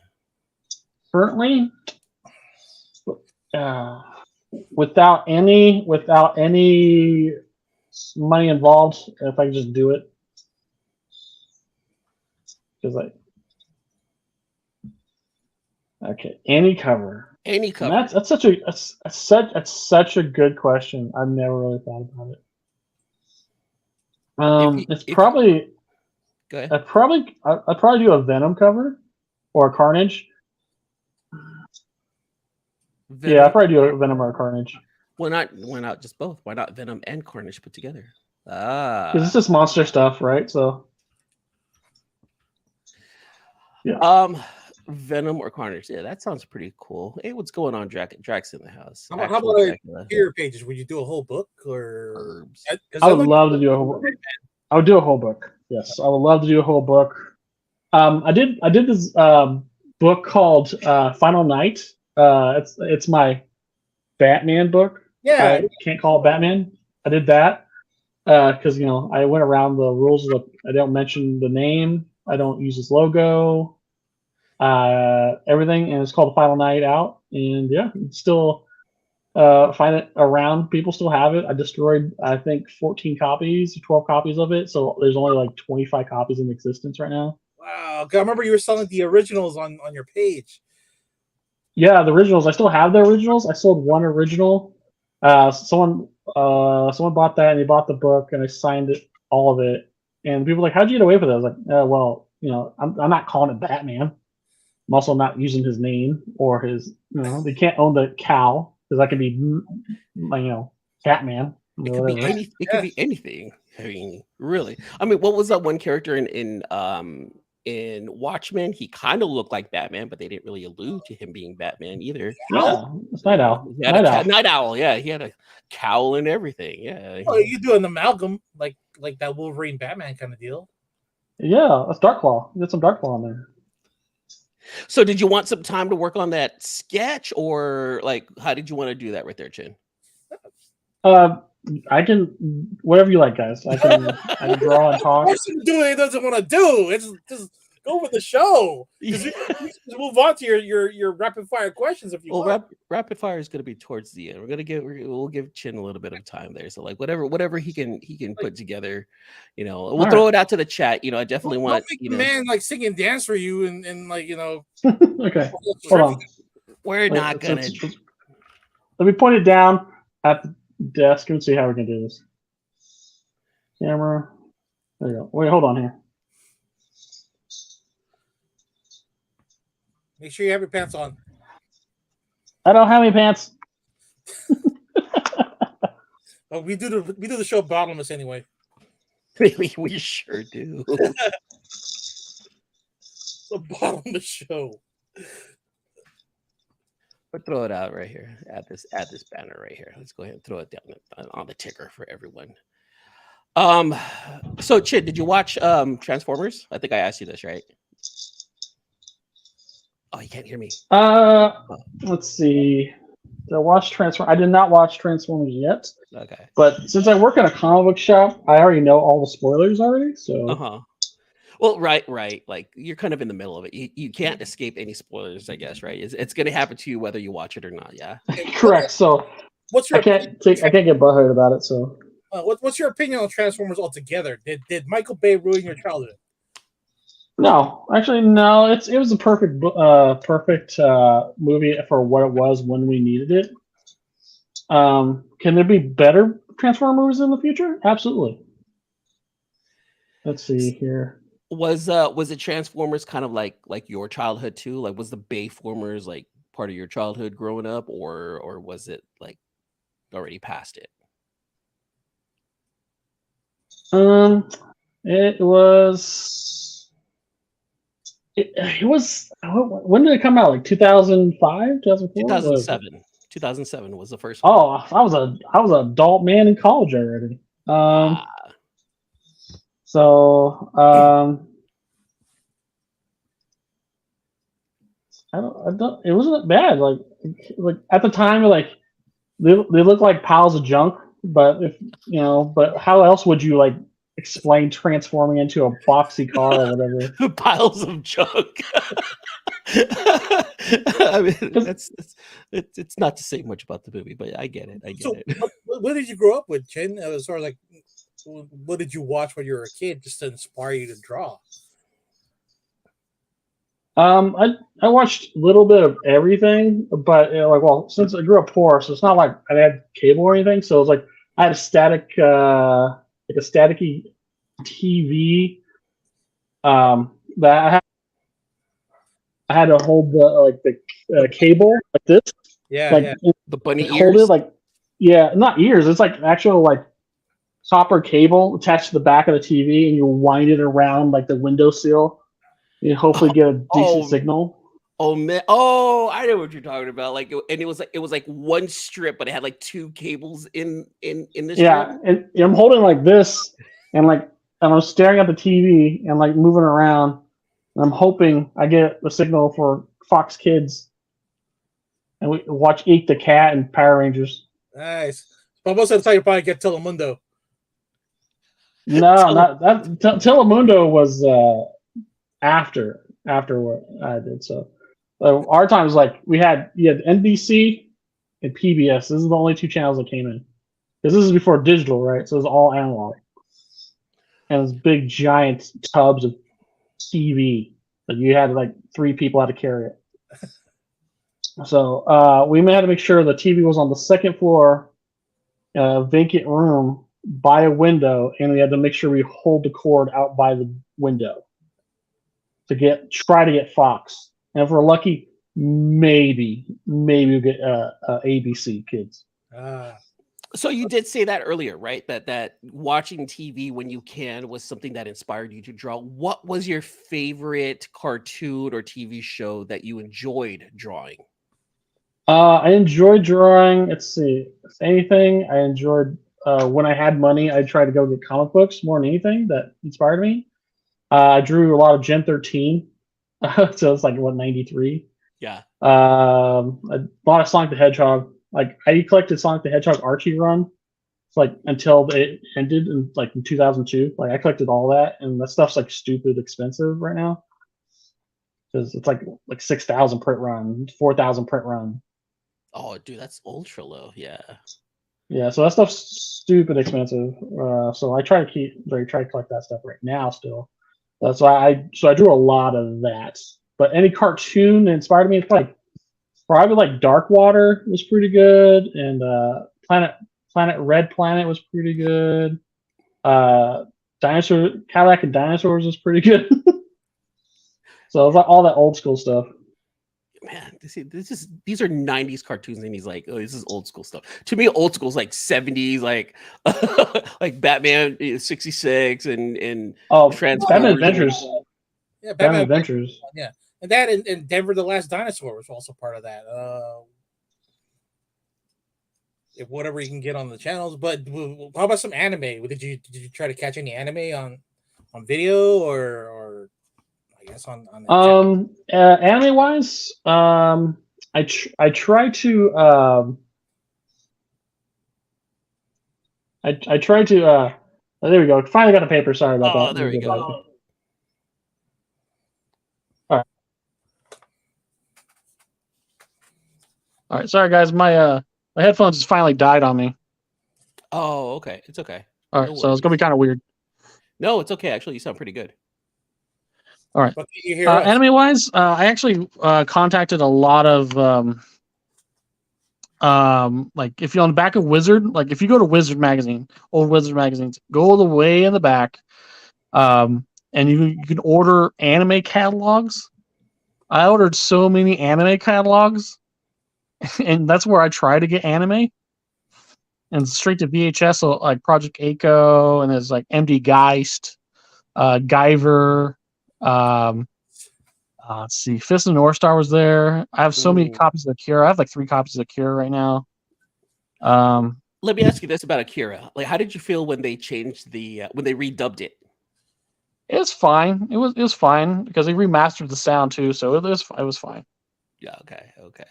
Currently, without any money involved if I can just do it. Because okay, any cover. Any cover. And that's such a good question. I've never really thought about it. Probably. Go ahead. I'd probably do a Venom cover or a Carnage. Venom? Yeah, I'd probably do a Venom or a Carnage. Why not just both? Why not Venom and Carnage put together? Because it's just monster stuff, right? So yeah. Venom or Carnage. Yeah, that sounds pretty cool. Hey, what's going on, Drax in the house? How about your pages? Would you do a whole book or? I would love to do a whole book. I would do a whole book. Yes, I would love to do a whole book. I did this book called Final Night. It's my Batman book. Yeah, I can't call it Batman. I did that because I went around the rules of I don't mention the name. I don't use his logo. Everything, and it's called Final Night Out. And yeah, still find it around. People still have it. I destroyed, I think, 14 copies, 12 copies of it. So there's only like 25 copies in existence right now. Wow. I remember you were selling the originals on your page. Yeah, the originals. I still have the originals. I sold one original. Someone bought that, and they bought the book, and I signed it, all of it. And people were like, how'd you get away with it? I was like, well, I'm not calling it Batman. I'm also not using his name or his, they can't own the cow because that could be, Catman. It could be anything. I mean, really. I mean, what was that one character in Watchmen? He kind of looked like Batman, but they didn't really allude to him being Batman either. Yeah, it's Night Owl. Night Owl. Yeah, he had a cowl and everything. Yeah. Oh, you do an amalgam like that Wolverine Batman kind of deal. Yeah, that's Darklaw. You got some Darklaw in there. So did you want some time to work on that sketch, or like how did you want to do that right there, Chin? I can whatever you like, guys. I can draw and talk. What he doesn't want to do. It's just go with the show. You move on to your rapid fire questions if you want. Rapid fire is going to be towards the end. We'll give Chin a little bit of time there. So like whatever he can put together, we'll throw it out to the chat. I definitely want man like sing and dance for you and like Okay, hold on. We're not gonna. Let me point it down at the desk and see how we can do this. Camera. There you go. Wait, hold on here. Make sure you have your pants on. I don't have any pants. Oh, we do the show bottomless anyway. We sure do. The bottomless show. But throw it out right here. Add this banner right here. Let's go ahead and throw it down on the ticker for everyone. So Chid, did you watch Transformers? I think I asked you this, right? Oh, you can't hear me. Let's see. Did I watch Transformers? I did not watch Transformers yet. Okay. But since I work in a comic book shop, I already know all the spoilers already. So. Well, right. Like you're kind of in the middle of it. You can't escape any spoilers, I guess, right? It's going to happen to you whether you watch it or not. Yeah. Correct. So I can't get butthurt about it. So. What's your opinion on Transformers altogether? Did Michael Bay ruin your childhood? No, actually, no. It was a perfect movie for what it was when we needed it. Can there be better Transformer movies in the future? Absolutely. Let's see here. Was it Transformers kind of like your childhood too? Like, was the Bayformers like part of your childhood growing up, or was it like already past it? It was. It was. When did it come out? Like 2005, 2004? 2007. 2007 was the first one. Oh, I was an adult man in college already. So I don't. It wasn't bad. Like at the time, like they look like piles of junk. But but how else would you like explain transforming into a boxy car or whatever? Piles of junk. I mean, it's not to say much about the movie, but I get it. What did you grow up with, Chin? As far as like what did you watch when you were a kid just to inspire you to draw? I watched a little bit of everything, but since I grew up poor, so it's not like I had cable or anything. So it was like I had a staticky TV that I had to hold the cable like this. Yeah, the bunny hold ears. It not ears. It's like actual copper cable attached to the back of the TV, and you wind it around like the windowsill. You hopefully get a decent signal. Oh man! Oh, I know what you're talking about. Like, and it was like one strip, but it had like two cables in the strip. Yeah, and I'm holding like this, and I'm staring at the TV and like moving around. And I'm hoping I get the signal for Fox Kids, and we watch Eek the Cat and Power Rangers. Nice. But most of the time, you probably get Telemundo. No, not that. Telemundo was after what I did. So our time was like you had NBC and PBS. This is the only two channels that came in. Because this is before digital, right? So it was all analog. And it was big giant tubs of TV that you had like 3 people had to carry it. So we had to make sure the TV was on the second floor, vacant room by a window, and we had to make sure we hold the cord out by the window to try to get Fox. And if we're lucky, maybe we'll get ABC Kids. So you did say that earlier, right? That watching TV when you can was something that inspired you to draw. What was your favorite cartoon or TV show that you enjoyed drawing? I enjoyed drawing. Let's see. If anything, I enjoyed when I had money, I tried to go get comic books more than anything that inspired me. I drew a lot of Gen 13. So it's like, 93? Yeah. A lot of Sonic the Hedgehog. Like, I collected Sonic the Hedgehog Archie run. It's like until it ended in 2002. Like, I collected all that, and that stuff's like stupid expensive right now. Because it's like 6,000 print run, 4,000 print run. Oh, dude, that's ultra low. Yeah. Yeah, so that stuff's stupid expensive. So I try to collect that stuff right now still. That's why I drew a lot of that. But any cartoon that inspired me, it's probably Dark Water was pretty good, and Red Planet was pretty good. Cadillac and Dinosaurs was pretty good. So it was all that old school stuff. Man, these are 90s cartoons, and he's like, oh, this is old school stuff. To me, old school is like 70s, like Batman 66 and Batman Adventures. Yeah, Batman Adventures. Yeah, and that and Denver the Last Dinosaur was also part of that. If whatever you can get on the channels, but how about some anime? Did you try to catch any anime on video or I guess on anime wise, I try to I try to there we go. Finally got the paper. Sorry about that. Oh, there we go. All right. Sorry guys, my headphones just finally died on me. Oh, okay. It's okay. All right, so it's gonna be kind of weird. No, it's okay. Actually, you sound pretty good. All right. Anime wise, I actually contacted a lot of if you're on the back of Wizard, if you go to Wizard magazine, old Wizard magazines, go all the way in the back, and you can order anime catalogs. I ordered so many anime catalogs, and that's where I try to get anime. And straight to VHS, so Project Echo, and there's MD Geist, Guyver. Let's see, Fist of the North Star was there. I have so many copies of Akira. I have 3 copies of Akira right now. Let me ask you this about Akira. How did you feel when they changed when they redubbed it? It was fine. It was fine because they remastered the sound too, so it was fine. Yeah. Okay.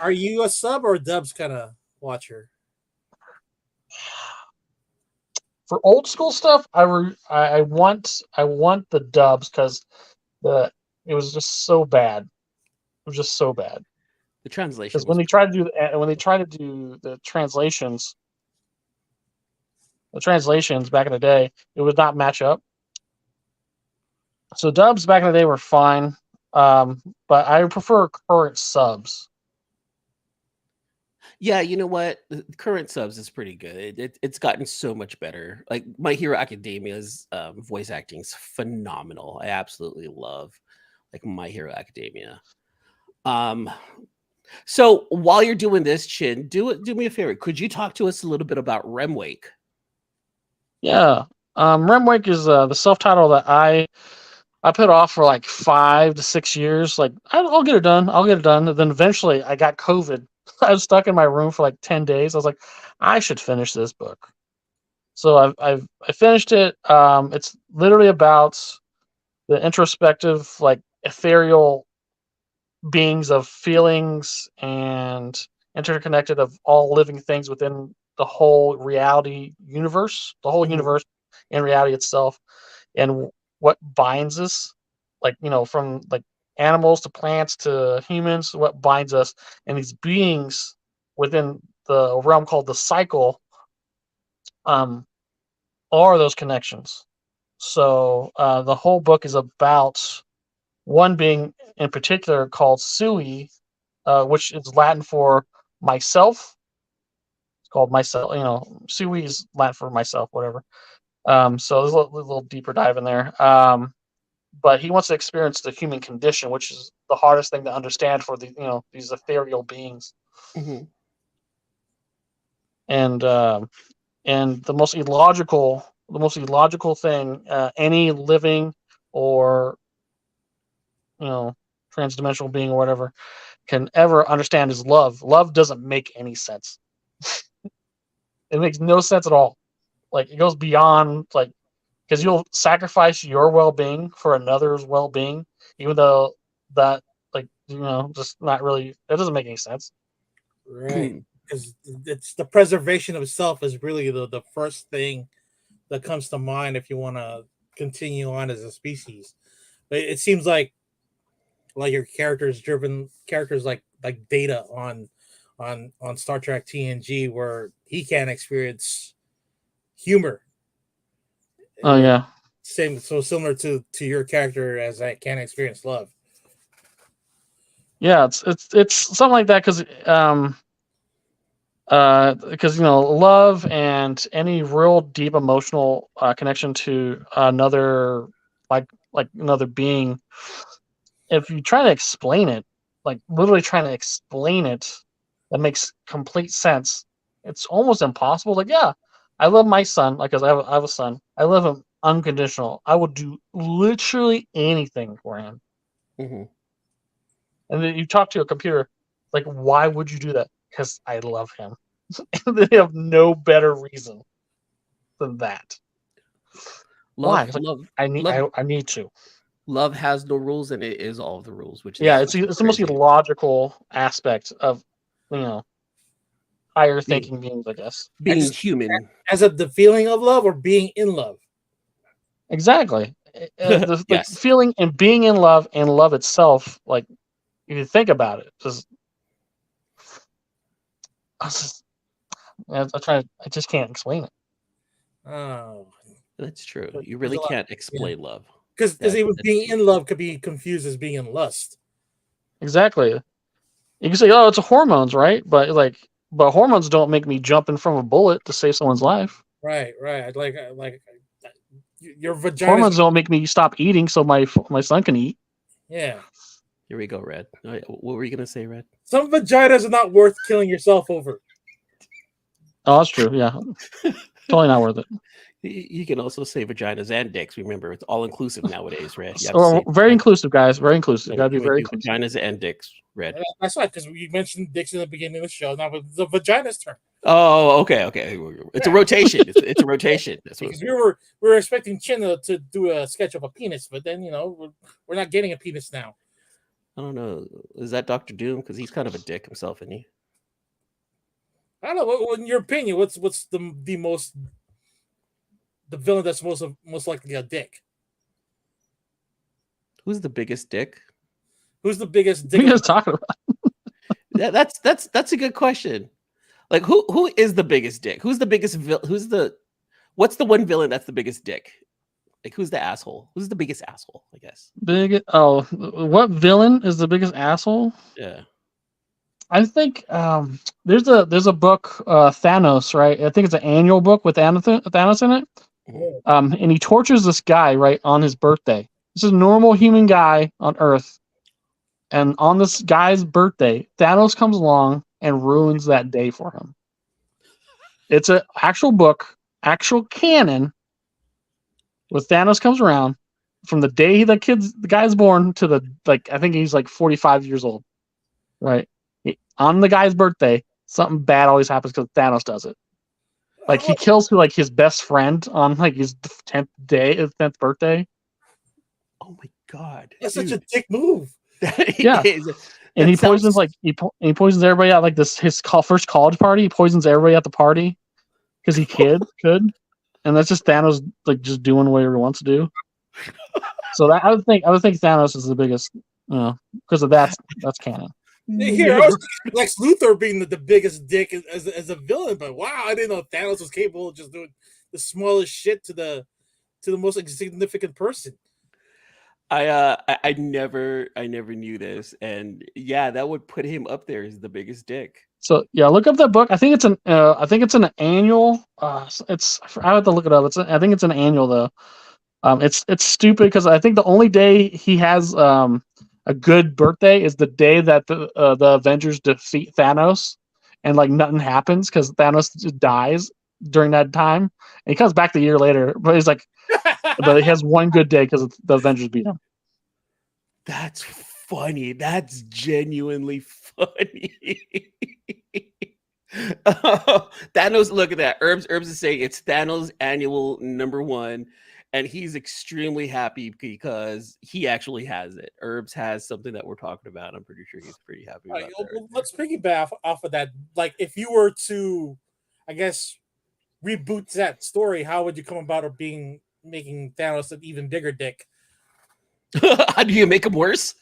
Are you a sub or a dubs kind of watcher? For old school stuff, I want the dubs because it was just so bad. It was just so bad. The translation. Because when they try to do the translations, the translations back in the day, it would not match up. So dubs back in the day were fine, but I prefer current subs. Yeah, you know what? The current subs is pretty good. It's gotten so much better. Like My Hero Academia's voice acting is phenomenal. I absolutely love like My Hero Academia. So while you're doing this, Chin, do me a favor. Could you talk to us a little bit about Remwake? Yeah, Remwake is the self-title that I put off for like 5 to 6 years. Like I'll get it done. I'll get it done. And then eventually I got COVID. I was stuck in my room for like 10 days. I was like, I should finish this book. So I finished it. It's literally about the introspective, like ethereal beings of feelings and interconnected of all living things within the whole reality universe, the whole universe and reality itself, and what binds us, like from like animals to plants to humans, what binds us, and these beings within the realm called the cycle are those connections. So the whole book is about one being in particular called Sui, which is Latin for myself. It's called myself. Sui is Latin for myself, whatever. So there's a little deeper dive in there. But he wants to experience the human condition, which is the hardest thing to understand for these ethereal beings. Mm-hmm. And the most illogical thing any living or transdimensional being or whatever can ever understand is love. Love doesn't make any sense. It makes no sense at all. Like it goes beyond like, because you'll sacrifice your well-being for another's well-being, even though that just not really, that doesn't make any sense. Right. Because it's the preservation of self is really the first thing that comes to mind if you want to continue on as a species. But it seems like your characters like Data on Star Trek TNG, where he can't experience humor. Oh yeah. So similar to your character, as I can't experience love. Yeah, it's something like that because love and any real deep emotional connection to another like another being, if you try to explain it, like literally trying to explain it, that makes complete sense. It's almost impossible. Like, yeah, I love my son, like, because I have a son. I love him unconditional. I would do literally anything for him. Mm-hmm. And then you talk to a computer, like, why would you do that? Because I love him. They have no better reason than that. Why? Like, I need to. Love has no rules, and it is all the rules. Which it's the most logical aspect of higher thinking beings, I guess. Being human, as of the feeling of love or being in love. Exactly. The feeling and being in love and love itself. Like, if you think about it, I just can't explain it. Oh, that's true. You really can't explain love. Because even being in love could be confused as being in lust. Exactly. You can say, "Oh, it's hormones, right?" But hormones don't make me jump in from a bullet to save someone's life. Right. Like your vagina. Hormones don't make me stop eating so my son can eat. Yeah. Here we go, Red. What were you gonna say, Red? Some vaginas are not worth killing yourself over. Oh, that's true. Yeah, totally not worth it. You can also say vaginas and dicks. Remember, it's all inclusive nowadays, Red. Very inclusive, guys. Very inclusive. You gotta be very inclusive. Vaginas and dicks, Red. That's right, because we mentioned dicks in the beginning of the show. Now the vagina's turn. Oh, okay. It's a rotation. It's a rotation. That's because we were expecting Chin to do a sketch of a penis, but then we're not getting a penis now. I don't know. Is that Dr. Doom? Because he's kind of a dick himself, isn't he? I don't know. In your opinion, what's the villain that's most likely a dick? Who's the biggest dick? Who's the biggest dick? What are you talking about? That's a good question. Like who is the biggest dick? Who's the biggest What's the one villain that's the biggest dick? Like, who's the asshole? Who's the biggest asshole? I guess. What villain is the biggest asshole? Yeah. I think there's a book, Thanos, right? I think it's an annual book with Thanos in it. And he tortures this guy right on his birthday. This is a normal human guy on Earth, and on this guy's birthday, Thanos comes along and ruins that day for him. It's an actual book, actual canon. Where Thanos comes around from the day the guy's born to I think he's like 45 years old, right? On the guy's birthday, something bad always happens because Thanos does it. Like he kills his best friend on his 10th birthday. Oh my god, that's such a dick move. Yeah, and he poisons he poisons everybody at his first college party. He poisons everybody at the party because he could, and that's just Thanos just doing whatever he wants to do. So I would think Thanos is the biggest, because of that's canon. Here, I was Lex Luthor being the biggest dick as a villain, but wow, I didn't know Thanos was capable of just doing the smallest shit to the most insignificant person. I never knew this, and yeah, that would put him up there as the biggest dick. So yeah, look up that book. I think it's an annual. I have to look it up. I think it's an annual though. It's stupid because I think the only day he has a good birthday is the day that the Avengers defeat Thanos, and nothing happens because Thanos just dies during that time, and he comes back the year later. But he's but he has one good day because the Avengers beat him. That's funny. That's genuinely funny. Thanos, look at that. Herbs is saying it's Thanos' annual #1. And he's extremely happy because he actually has it. Herbs has something that we're talking about. I'm pretty sure he's pretty happy about that. Let's piggyback off of that. Like, if you were to, I guess, reboot that story, how would you come about making Thanos an even bigger dick? How do you make him worse?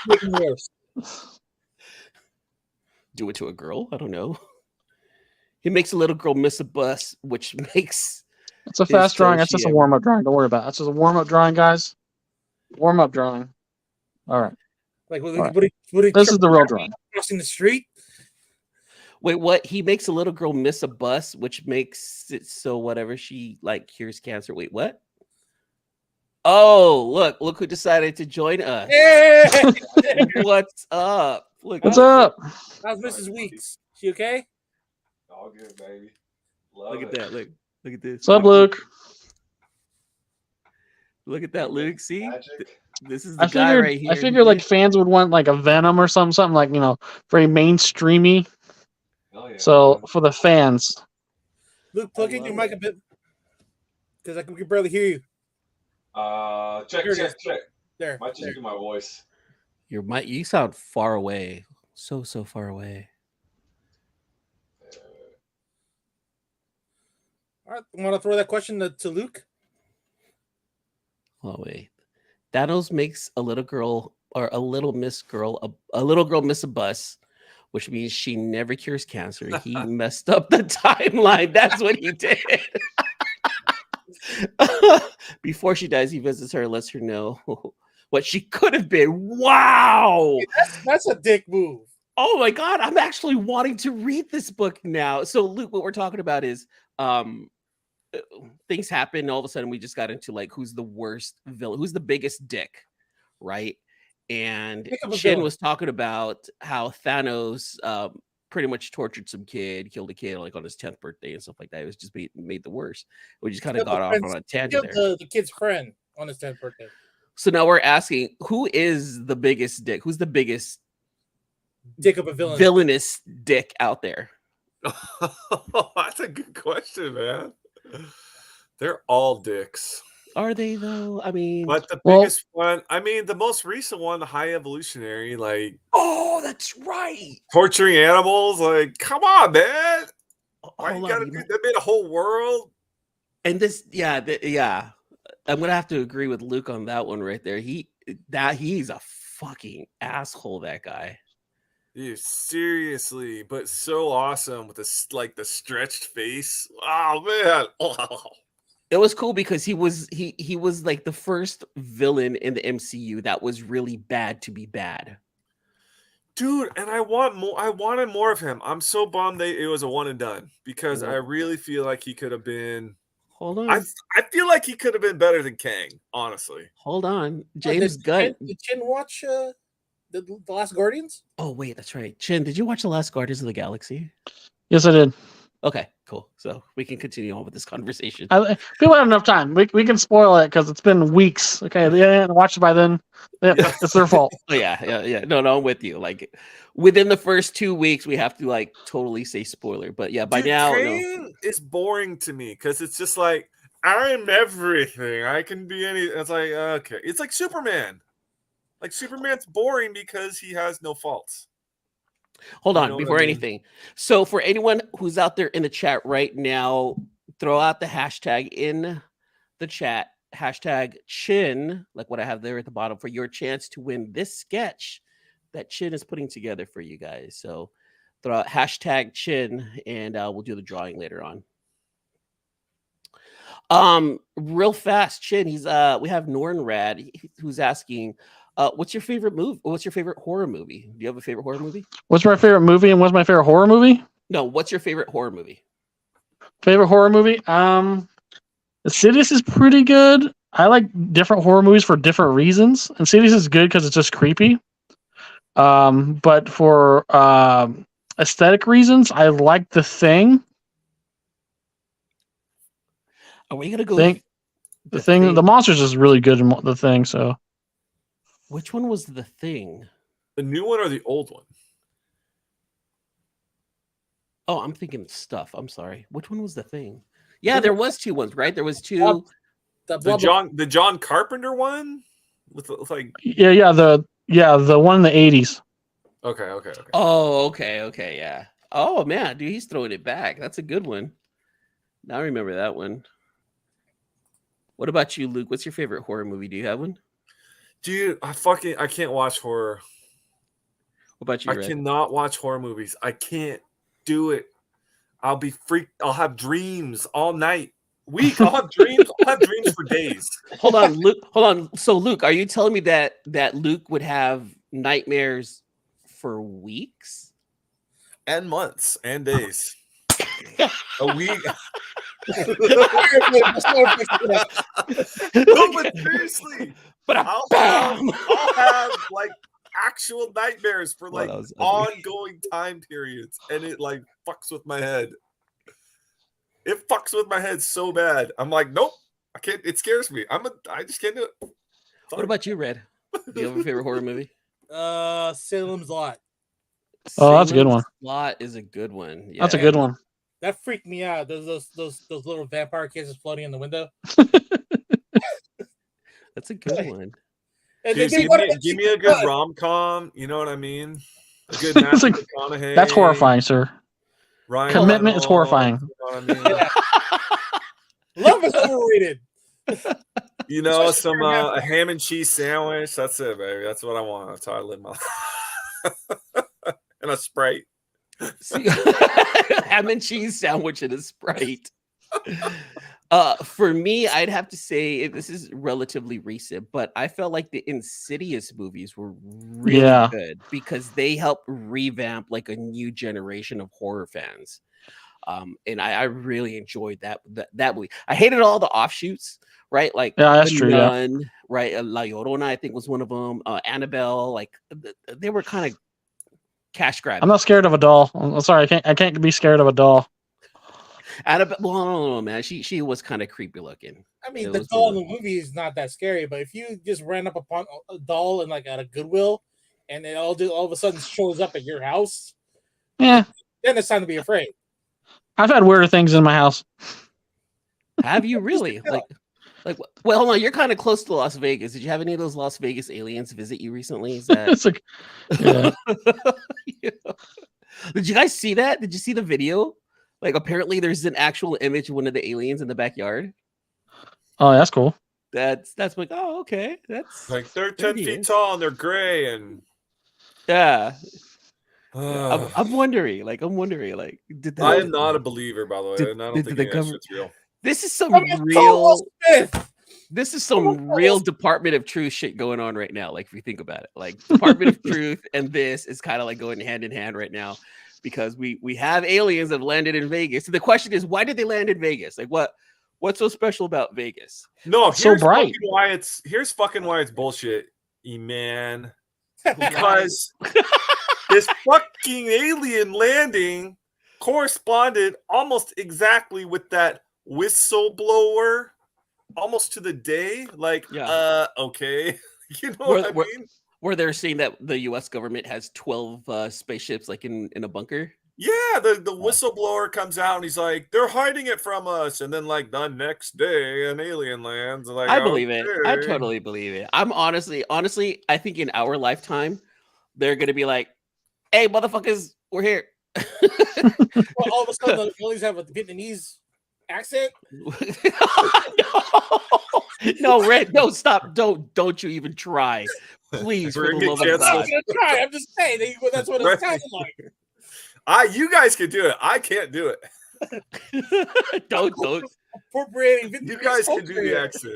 Make him worse. Do it to a girl? I don't know. He makes a little girl miss a bus, which makes... It's a fast drawing. That's just a warm-up drawing. Don't worry about it. That's just a warm-up drawing, guys. Warm-up drawing. All right. This is the real drawing. Crossing the street? Wait, what? He makes a little girl miss a bus, which makes it so whatever she cures cancer. Wait, what? Oh, look who decided to join us. Yeah! What's up? What's up? How's Mrs. Weeks? She okay? All good, baby. Look at that. Look at this. What's up, Luke? Look at that, Luke. See? Magic. This is the guy right here. I figured fans would want a Venom or something very mainstreamy. Yeah, so for the fans. Luke, plug in your mic a bit. Because we can barely hear you. Check. There. Might just be my voice. Your mic, you sound far away. So far away. All right, want to throw that question to Luke? Oh wait, Thanos makes a little girl or a little girl miss a bus, which means she never cures cancer. He messed up the timeline. That's what he did. Before she dies, he visits her, lets her know what she could have been. Wow, that's a dick move. Oh my god, I'm actually wanting to read this book now. So Luke, what we're talking about is things happen. All of a sudden, we just got into who's the worst villain, who's the biggest dick, right? And Chinh was talking about how Thanos pretty much tortured some kid, killed a kid on his 10th birthday and stuff like that. It was just made the worst. We just kind of got off on a tangent there. The kid's friend on his 10th birthday. So now we're asking, who is the biggest dick? Who's the biggest dick of a villain? Villainous dick out there? That's a good question, man. They're all dicks. Are they though? I mean, but the biggest one, the most recent one, the High Evolutionary, oh, that's right, torturing animals. Come on, man. Why you gotta do that? Made a whole world. And this, yeah, I'm gonna have to agree with Luke on that one right there. He's a fucking asshole. That guy. Dude, seriously, but so awesome with the stretched face. Oh man. Oh. It was cool because he was like the first villain in the MCU that was really bad to be bad. Dude, and I wanted more of him. I'm so bummed it was a one and done because I really feel like he could have been. Hold on. I feel like he could have been better than Kang, honestly. Hold on. James Gunn. Did Chin watch the Last Guardians? Oh, wait, that's right. Chin, did you watch The Last Guardians of the Galaxy? Yes, I did. Okay, cool. So we can continue on with this conversation. People have enough time. We can spoil it because it's been weeks. Okay, they didn't watch it by then. Yeah, it's their fault. Yeah. No, I'm with you. Like within the first 2 weeks, we have to like totally say spoiler. But yeah, by now, Kang is boring to me because it's just like I'm everything. I can be any. It's like okay, it's like Superman. Like Superman's boring because he has no faults. Hold on, before anything. So for anyone who's out there in the chat right now, throw out the hashtag in the chat, hashtag Chin, like what I have there at the bottom, for your chance to win this sketch that Chin is putting together for you guys. So throw out hashtag Chin, and we'll do the drawing later on. Real fast, Chin. We have Nornrad who's asking, what's your favorite movie? What's your favorite horror movie? Do you have a favorite horror movie? What's my favorite movie and what's my favorite horror movie? No, what's your favorite horror movie? Favorite horror movie? Insidious is pretty good. I like different horror movies for different reasons. Insidious is good because it's just creepy. But for aesthetic reasons, I like The Thing. Are we gonna go? The Thing. The Monsters is really good in The Thing. So, which one was The Thing? The new one or the old one? Oh, I'm thinking stuff. I'm sorry. Which one was The Thing? Yeah, there was two ones, right? There was two. The John Carpenter one with like the one in the 80s. Okay. Oh, okay, yeah. Oh man, dude, he's throwing it back. That's a good one. Now I remember that one. What about you, Luke? What's your favorite horror movie? Do you have one? Dude, I can't watch horror. What about you, Red? I cannot watch horror movies. I can't do it. I'll be freaked. I'll have dreams all night. I'll have dreams. I'll have dreams for days. Hold on, Luke. Hold on. So, Luke, are you telling me that Luke would have nightmares for weeks and months and days? A week. No, but seriously. But I'll have like actual nightmares for like ongoing time periods, and it like fucks with my head. It fucks with my head so bad. I'm like, nope, I can't. It scares me. I just can't do it. Sorry. What about you, Red? Do you have a favorite horror movie? Salem's Lot. Oh, that's a good one. Lot is a good one. Yeah. That's a good one. That freaked me out. Those little vampire kids floating in the window. That's a good one. And dude, give me a good rom-com. You know what I mean? A good Matthew McConaughey. That's horrifying, sir. Ryan Commitment Reynolds, is horrifying. You know what I mean? Love is overrated. You know, a ham and cheese sandwich. That's it, baby. That's what I want. That's how I live my life. And a Sprite. Ham and cheese sandwich and a Sprite. For me, I'd have to say this is relatively recent, but I felt like the Insidious movies were really good because they helped revamp like a new generation of horror fans. And I really enjoyed that movie. I hated all the offshoots, right? Like that's true. Nun, right? La Llorona, I think was one of them. Annabelle, like they were kind of cash grab. I'm not scared of a doll. I'm sorry, I can't be scared of a doll. Annabelle, well, I don't know, man. She was kind of creepy looking. I mean, the doll in the movie is not that scary, but if you just ran up upon a doll and like at a Goodwill, and it all of a sudden shows up at your house, then it's time to be afraid. I've had weirder things in my house. Have you really? Like, well, hold on. You're kind of close to Las Vegas. Did you have any of those Las Vegas aliens visit you recently? Is that? It's like, yeah. Yeah. Did you guys see that? Did you see the video? Like, apparently, there's an actual image of one of the aliens in the backyard. Oh, that's cool. That's like, oh, okay. That's like they're 10 feet tall and they're gray and yeah. I'm wondering, like, did that? I am not a believer, by the way. I don't think that shit's real. This is some real. This is some real Department of Truth shit going on right now. Like if you think about it, like Department of Truth and this is kind of like going hand in hand right now, because we have aliens that have landed in Vegas. So the question is, why did they land in Vegas? Like what's so special about Vegas? No, it's so bright. Here's fucking why it's bullshit, man. Because this fucking alien landing corresponded almost exactly with that whistleblower. Almost to the day, like, okay, you know what I mean? Where they're saying that the U.S. government has 12 spaceships, like in a bunker. Yeah, the whistleblower comes out and he's like, they're hiding it from us, and then like the next day, an alien lands. Like, I believe it. I totally believe it. I'm honestly, I think in our lifetime, they're gonna be like, "Hey, motherfuckers, we're here." Well, all of a sudden, the aliens have a Vietnamese accent. No, Red, no, stop. Don't you even try. Please, for the love of God. I'm just saying that's what it sounds like. You guys can do it. I can't do it. Don't. Appropriating. You guys can do the accent.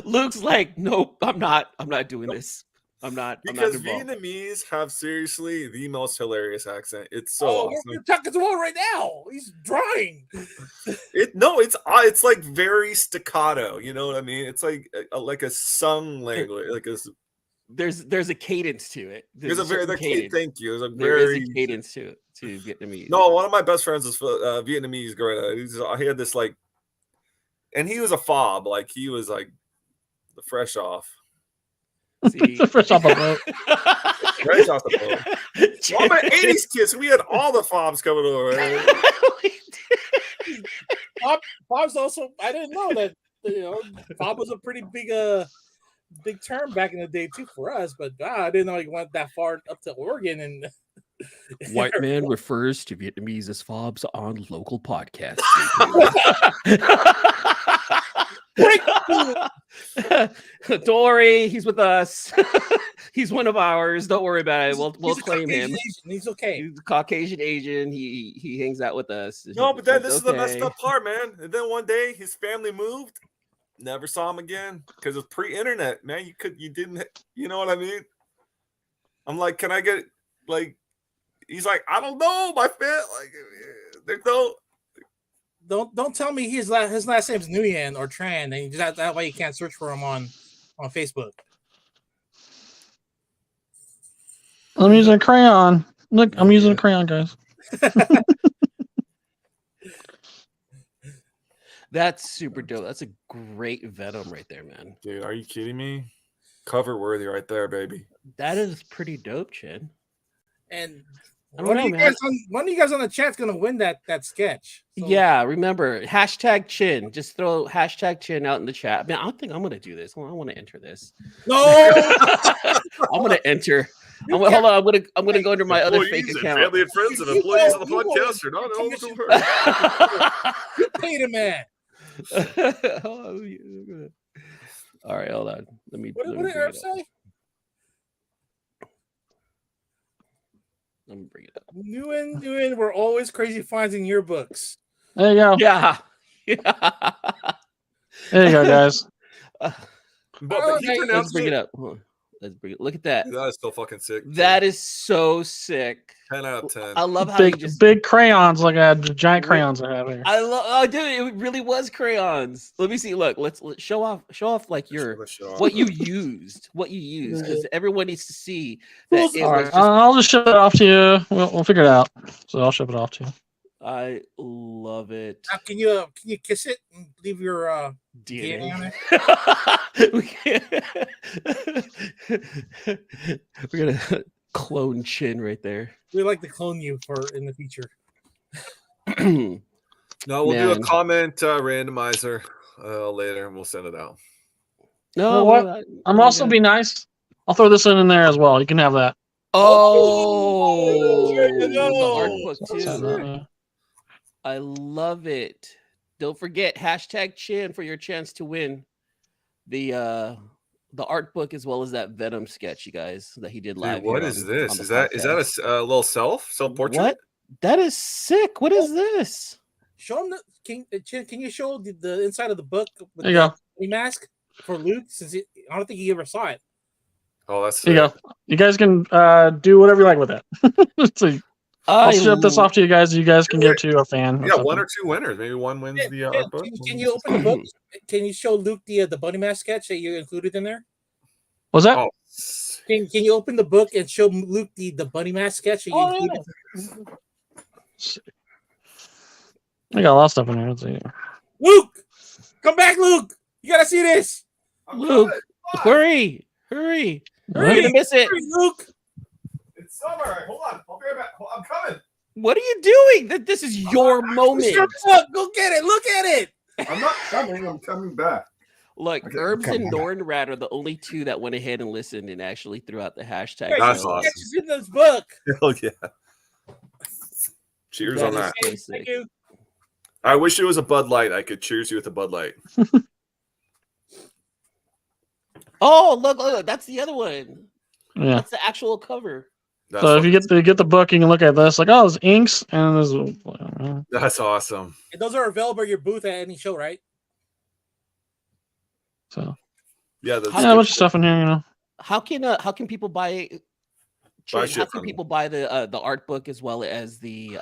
Luke's like, nope, I'm not doing this. I'm not. Because I'm not Vietnamese have seriously the most hilarious accent. It's so awesome. We're talking to him right now. He's drawing. It's like very staccato. You know what I mean? It's like a sung language. Like there's a cadence to it. There's a very cadence. Thank you. There is a cadence to Vietnamese. No, one of my best friends is Vietnamese growing up. He had this like, and he was a fob. Like he was like the fresh off. See? Fresh off the boat. Fresh off the boat. Well, I'm an 80s kid, so we had all the fobs coming over. Fob's also, I didn't know that, fob was a pretty big term back in the day too for us, but I didn't know he went that far up to Oregon. And white man refers to Vietnamese as fobs on local podcasts. Don't worry, he's with us. He's one of ours. Don't worry about it. We'll claim him. He's okay. He's a Caucasian Asian. He hangs out with us. No, but then this is the messed up part, man. And then one day his family moved. Never saw him again because it's pre-internet, man. You know what I mean? I'm like, can I get like? He's like, I don't know, my fan. Like, there's no. Don't tell me his last name's Nguyen or Tran, and that way you can't search for him on Facebook. I'm using a crayon. Look, I'm using a crayon, guys. That's super dope. That's a great Venom right there, man. Dude, are you kidding me? Cover worthy right there, baby. That is pretty dope, Chin. And one of you guys on the chat's gonna win that sketch. So. Yeah, remember #Chin. Just throw #Chin out in the chat. Man, I don't think I'm gonna do this. Well, I want to enter this. No, I'm gonna enter. Hold on. I'm gonna go into my other fake account. Family and friends and employees of the podcast are not over. You paid a man. All right, hold on. What did Herb say? Let me bring it up. Nguyen, we're always crazy finds in your books. There you go. Yeah. There you go, guys. Let's bring it up. Let's bring it. Look at that. Dude, that is so fucking sick. That is so sick. 10 out of 10. I love how big crayons, like giant crayons I have here. Dude, it really was crayons. Let me see. Look, let's show off like what you used, because everyone needs to see that. All right, I'll just ship it off to you. We'll figure it out. So I'll ship it off to you. I love it. Now, can you kiss it and leave your DNA on it? We're gonna clone Chin right there. We like to clone you in the future. No, we'll do a comment randomizer later, and we'll send it out. No, what? I'm also be nice. I'll throw this in there as well. You can have that. Oh, the art book too. I love it. Don't forget #Chin for your chance to win the art book as well as that Venom sketch, you guys, that he did live. Dude, what is this? Is that a little self portrait? What? That is sick. What is this? show him can you show the inside of the book with there you go. the mask for Luke? Since I don't think he ever saw it. Oh, that's there you go. You guys can do whatever you like with it. So I'll ship this off to you guys. You guys can give it to a fan. Yeah, one or two winners. Maybe one wins the art book. Can you open the book? Can you show Luke the bunny mask sketch that you included in there? What's that? Oh. Can you open the book and show Luke the bunny mask sketch? I got a lot of stuff in here. Let's see. Luke, come back, Luke! You gotta see this. Luke, hurry! You're gonna miss it, Luke. It's summer. Hold on, I'll be right back. I'm coming. What are you doing? This is your moment. Go get it. Look at it. I'm not coming. I'm coming back. Look, Herbs and Nornrad are the only two that went ahead and listened and actually threw out the hashtag. That's awesome. It's in this book. Hell yeah. Cheers on that. Thank you. I wish it was a Bud Light. I could cheers you with a Bud Light. Oh, look, that's the other one. Yeah. That's the actual cover. So if you get the book, you can look at this. Like, oh, there's inks and there's. That's awesome. And those are available at your booth at any show, right? So yeah, a bunch of stuff in here, you know. How can people buy? How can people buy the art book as well as the?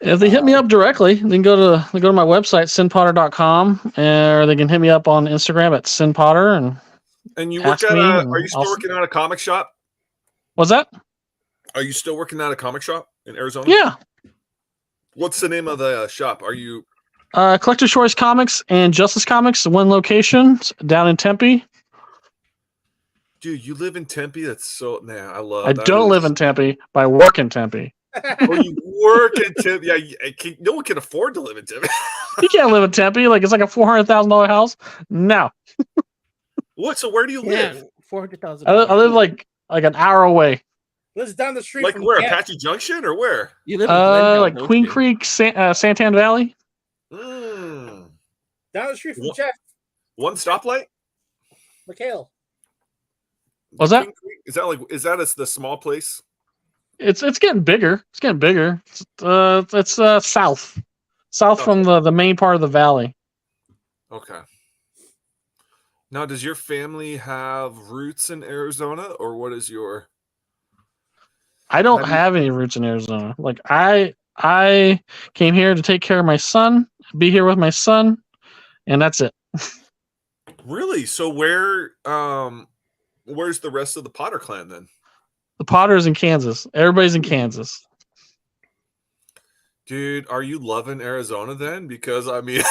If they hit me up directly, they can go to my website cinpotter.com, or they can hit me up on Instagram at cinpotter. And you work at are you still working at a comic shop? What's that? Are you still working at a comic shop in Arizona? Yeah. What's the name of the shop? Are you? Collector's Choice Comics and Justice Comics, one location down in Tempe. Dude, you live in Tempe? That's so I love. I don't live in Tempe, but I work in Tempe. Oh, you work in Tempe? Yeah, no one can afford to live in Tempe. You can't live in Tempe. Like it's like a $400,000 house. No. What? So where do you live? $400,000. I live like an hour away. Lives down the street. Like from where? Apache Junction or where? You live in like Queen Creek, Santan Valley. Down the street from Jeff. One stoplight. McHale. What's that? Is that the small place? It's getting bigger. It's getting bigger. It's south from the main part of the valley. Okay. Now, does your family have roots in Arizona, or what is your? I don't have any roots in Arizona. Like I came here to take care of my son, be here with my son, and that's it. Really? So where's the rest of the Potter clan then? The Potter's in Kansas. Everybody's in Kansas. Dude, are you loving Arizona then? Because I mean,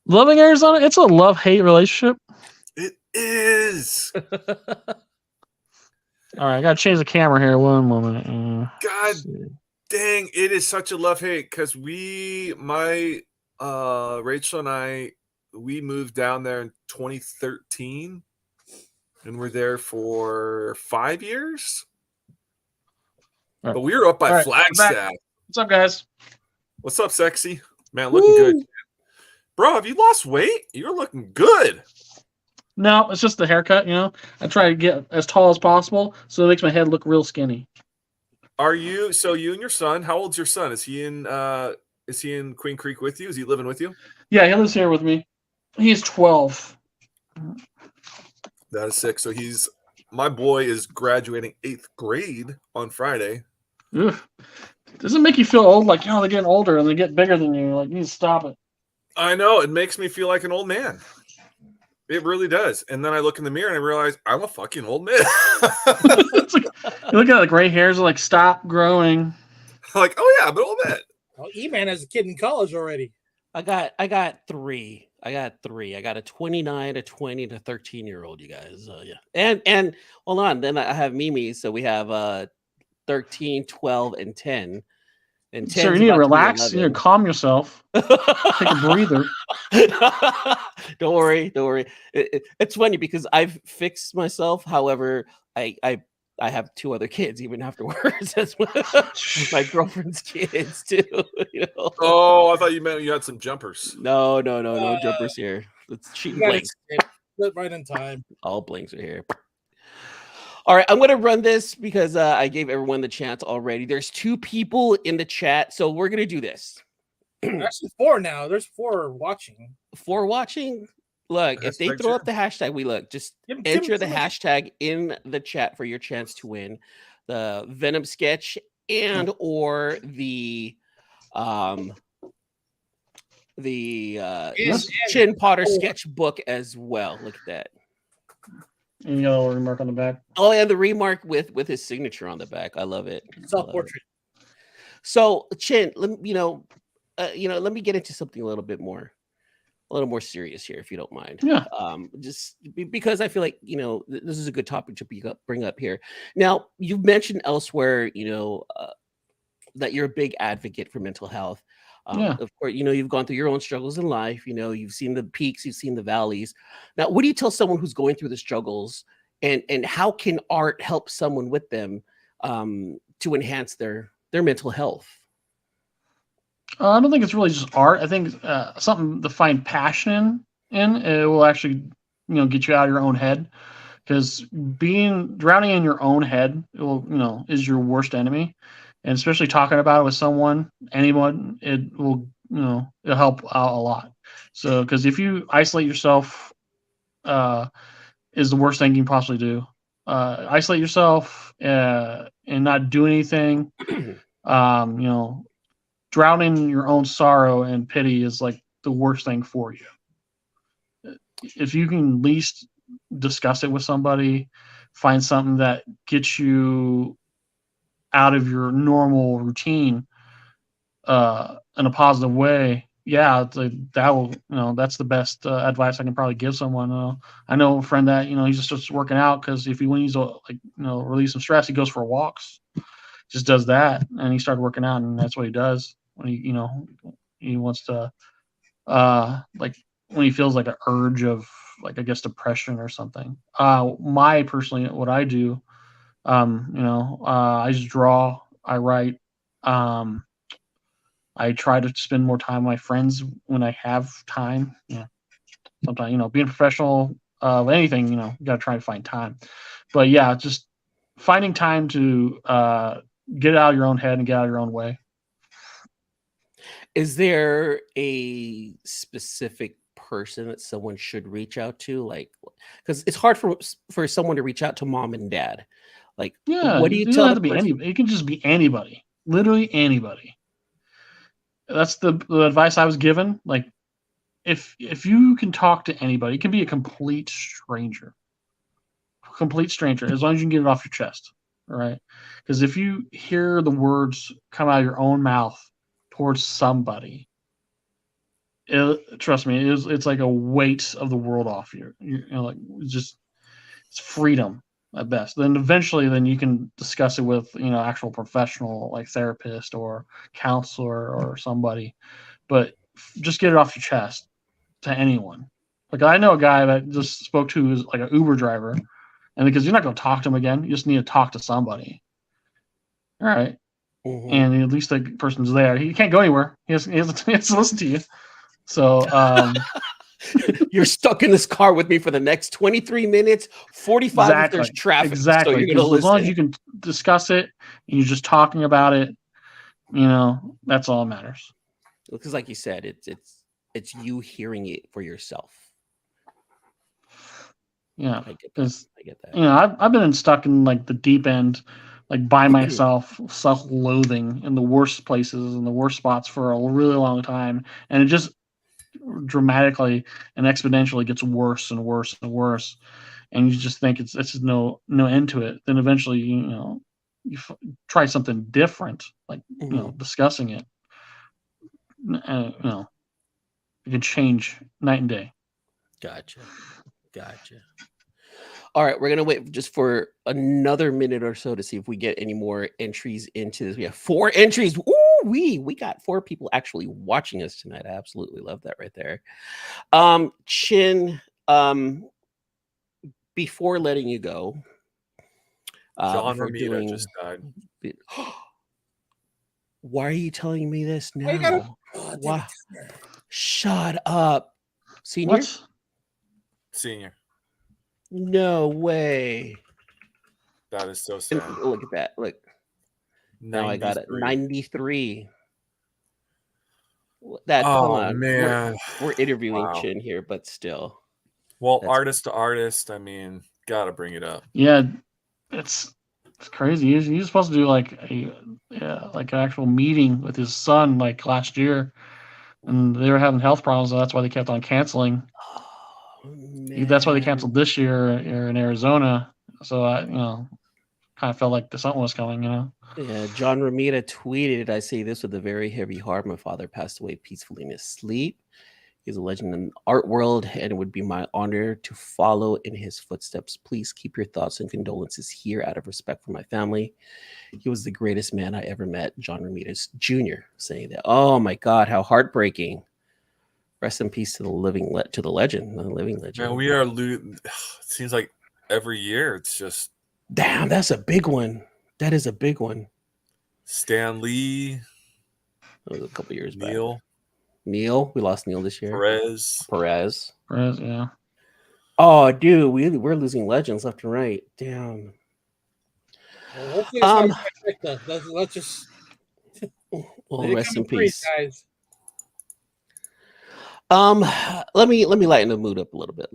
loving Arizona, it's a love-hate relationship. It is. All right, I gotta change the camera here. One moment. God dang, it is such a love-hate because Rachel and I, we moved down there in 2013, and we're there for 5 years. Right. But we were up by Flagstaff. What's up, guys? What's up, sexy? Man, looking good. Bro, have you lost weight? You're looking good. No, it's just the haircut, you know. I try to get as tall as possible, so it makes my head look real skinny. You and your son, how old's your son? Is he in Queen Creek with you? Is he living with you? Yeah, he lives here with me. He's 12. That is sick. So my boy is graduating 8th grade on Friday. Ugh. Does it make you feel old? Like, they're getting older and they get bigger than you. Like, you need to stop it. I know. It makes me feel like an old man. It really does. And then I look in the mirror and I realize I'm a fucking old man. You look at the gray hairs are like, stop growing. Like, oh yeah, I'm an old man. Well, E-Man has a kid in college already. I got three. I got a 29, a 20, and a 13-year-old, you guys. Yeah. And hold on. Then I have Mimi. So we have 13, 12, and 10. And sir, you need to relax. You need to calm yourself. Take a breather. Don't worry. It's funny because I've fixed myself. However, I have 2 other kids even afterwards. That's my girlfriend's kids too. You know? Oh, I thought you meant you had some jumpers. No jumpers here. Let's cheat blinks. Right in time. All blinks are here. All right, I'm going to run this because I gave everyone the chance already. There's 2 people in the chat, so we're going to do this. Actually, 4 now. There's 4 watching. 4 watching? Look, if they throw up the hashtag, just enter the hashtag in the chat for your chance to win the Venom sketch and or the Chinh Potter sketchbook as well. Look at that. And you got a little remark on the back. Oh, and the remark with his signature on the back. I love it. Self-portrait. So, Chin, let me get into something a little more serious here, if you don't mind. Yeah. Just because I feel like this is a good topic to bring up here. Now, you've mentioned elsewhere, that you're a big advocate for mental health. Of course, you've gone through your own struggles in life. You've seen the peaks, you've seen the valleys. Now, what do you tell someone who's going through the struggles, and how can art help someone with them to enhance their mental health? I don't think it's really just art. I think something to find passion in. It will actually, get you out of your own head, because drowning in your own head, is your worst enemy. And especially talking about it with anyone, it will, it'll help out a lot. So, because if you isolate yourself, is the worst thing you can possibly do. Isolate yourself and not do anything. Drowning in your own sorrow and pity is like the worst thing for you. If you can at least discuss it with somebody, find something that gets you out of your normal routine in a positive way, that's the best advice I can probably give someone. I know a friend that he's just starts working out because if he needs to release some stress, he goes for walks, just does that, and he started working out, and that's what he does when he wants to when he feels like an urge of depression or something. What I do, I just draw, I write, I try to spend more time with my friends when I have time. Sometimes, being professional of anything, you got to try to find time. But yeah, just finding time to get out of your own head and get out of your own way. Is there a specific person that someone should reach out to? Because it's hard for someone to reach out to mom and dad. What do you tell? Have to be anybody. It can just be anybody, literally anybody. That's the advice I was given. If you can talk to anybody, it can be a complete stranger, as long as you can get it off your chest. All right. Because if you hear the words come out of your own mouth towards somebody, trust me, it's like a weight of the world off you. It's freedom at best. Then eventually, you can discuss it with actual professional like therapist or counselor or somebody, but just get it off your chest to anyone. I know a guy that just spoke to who's like an Uber driver, and because you're not going to talk to him again, you just need to talk to somebody. All right. Mm-hmm. And at least the person's there. He can't go anywhere. He has to listen to you. So you're stuck in this car with me for the next 23 minutes, 45 if there's traffic. Exactly. So you're gonna as long as you can discuss it and you're just talking about it, that's all that matters. Because like you said, it's you hearing it for yourself. Yeah. I get that. I've been stuck in the deep end, by myself, self-loathing in the worst places and the worst spots for a really long time, and it just dramatically and exponentially gets worse and worse and worse, and you just think it's just no end to it. Then eventually you try something different, discussing it. It can change night and day. Gotcha. All right, we're gonna wait just for another minute or so to see if we get any more entries into this. We have 4 entries. Ooh, we got 4 people actually watching us tonight. I absolutely love that right there. Chin, before letting you go, John Romita just died. Why are you telling me this now? Why? Shut up, Senior. What? Senior. No way. That is so sad. Look at that. Look. Now I got it. 93. That come on, man, we're interviewing Chin here, but still. Well, artist to artist, I mean, gotta bring it up. Yeah, it's crazy. He's supposed to do like an actual meeting with his son like last year, and they were having health problems, so that's why they kept on canceling. That's why they canceled this year here in Arizona. So I, kind of felt like something was coming, Yeah, John Romita tweeted, "I say this with a very heavy heart. My father passed away peacefully in his sleep. He's a legend in the art world, and it would be my honor to follow in his footsteps. Please keep your thoughts and condolences here out of respect for my family. He was the greatest man I ever met." John Ramirez Jr. saying that. Oh my God, how heartbreaking! Rest in peace to the living legend, the living legend. Man, we are losing. It seems like every year it's just. Damn, that's a big one. That is a big one. Stan Lee. That was a couple years back. Neil, we lost Neil this year. Perez, yeah. Oh, dude, we're losing legends left and right. Damn. Well, hopefully let's just. Well, rest in peace, guys. Let me lighten the mood up a little bit.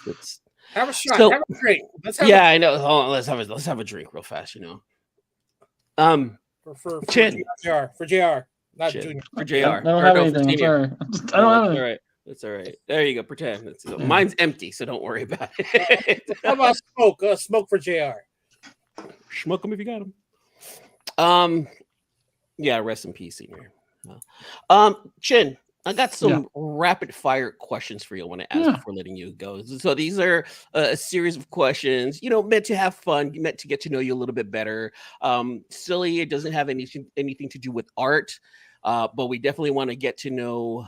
It's have a shot. Have a drink. I know. Hold on, let's have a drink real fast. For Chin. For JR. Not Chin. Junior. For JR. I don't have anything. I'm sorry. I don't have anything. All right. That's all right. There you go. Pretend. Mine's empty, so don't worry about it. How about smoke? Smoke for JR. Smoke them if you got them. Yeah. Rest in peace, senior. Chin, I got some rapid fire questions for you. I want to ask before letting you go. So these are a series of questions, meant to have fun, meant to get to know you a little bit better. Silly, it doesn't have anything to do with art, but we definitely want to get to know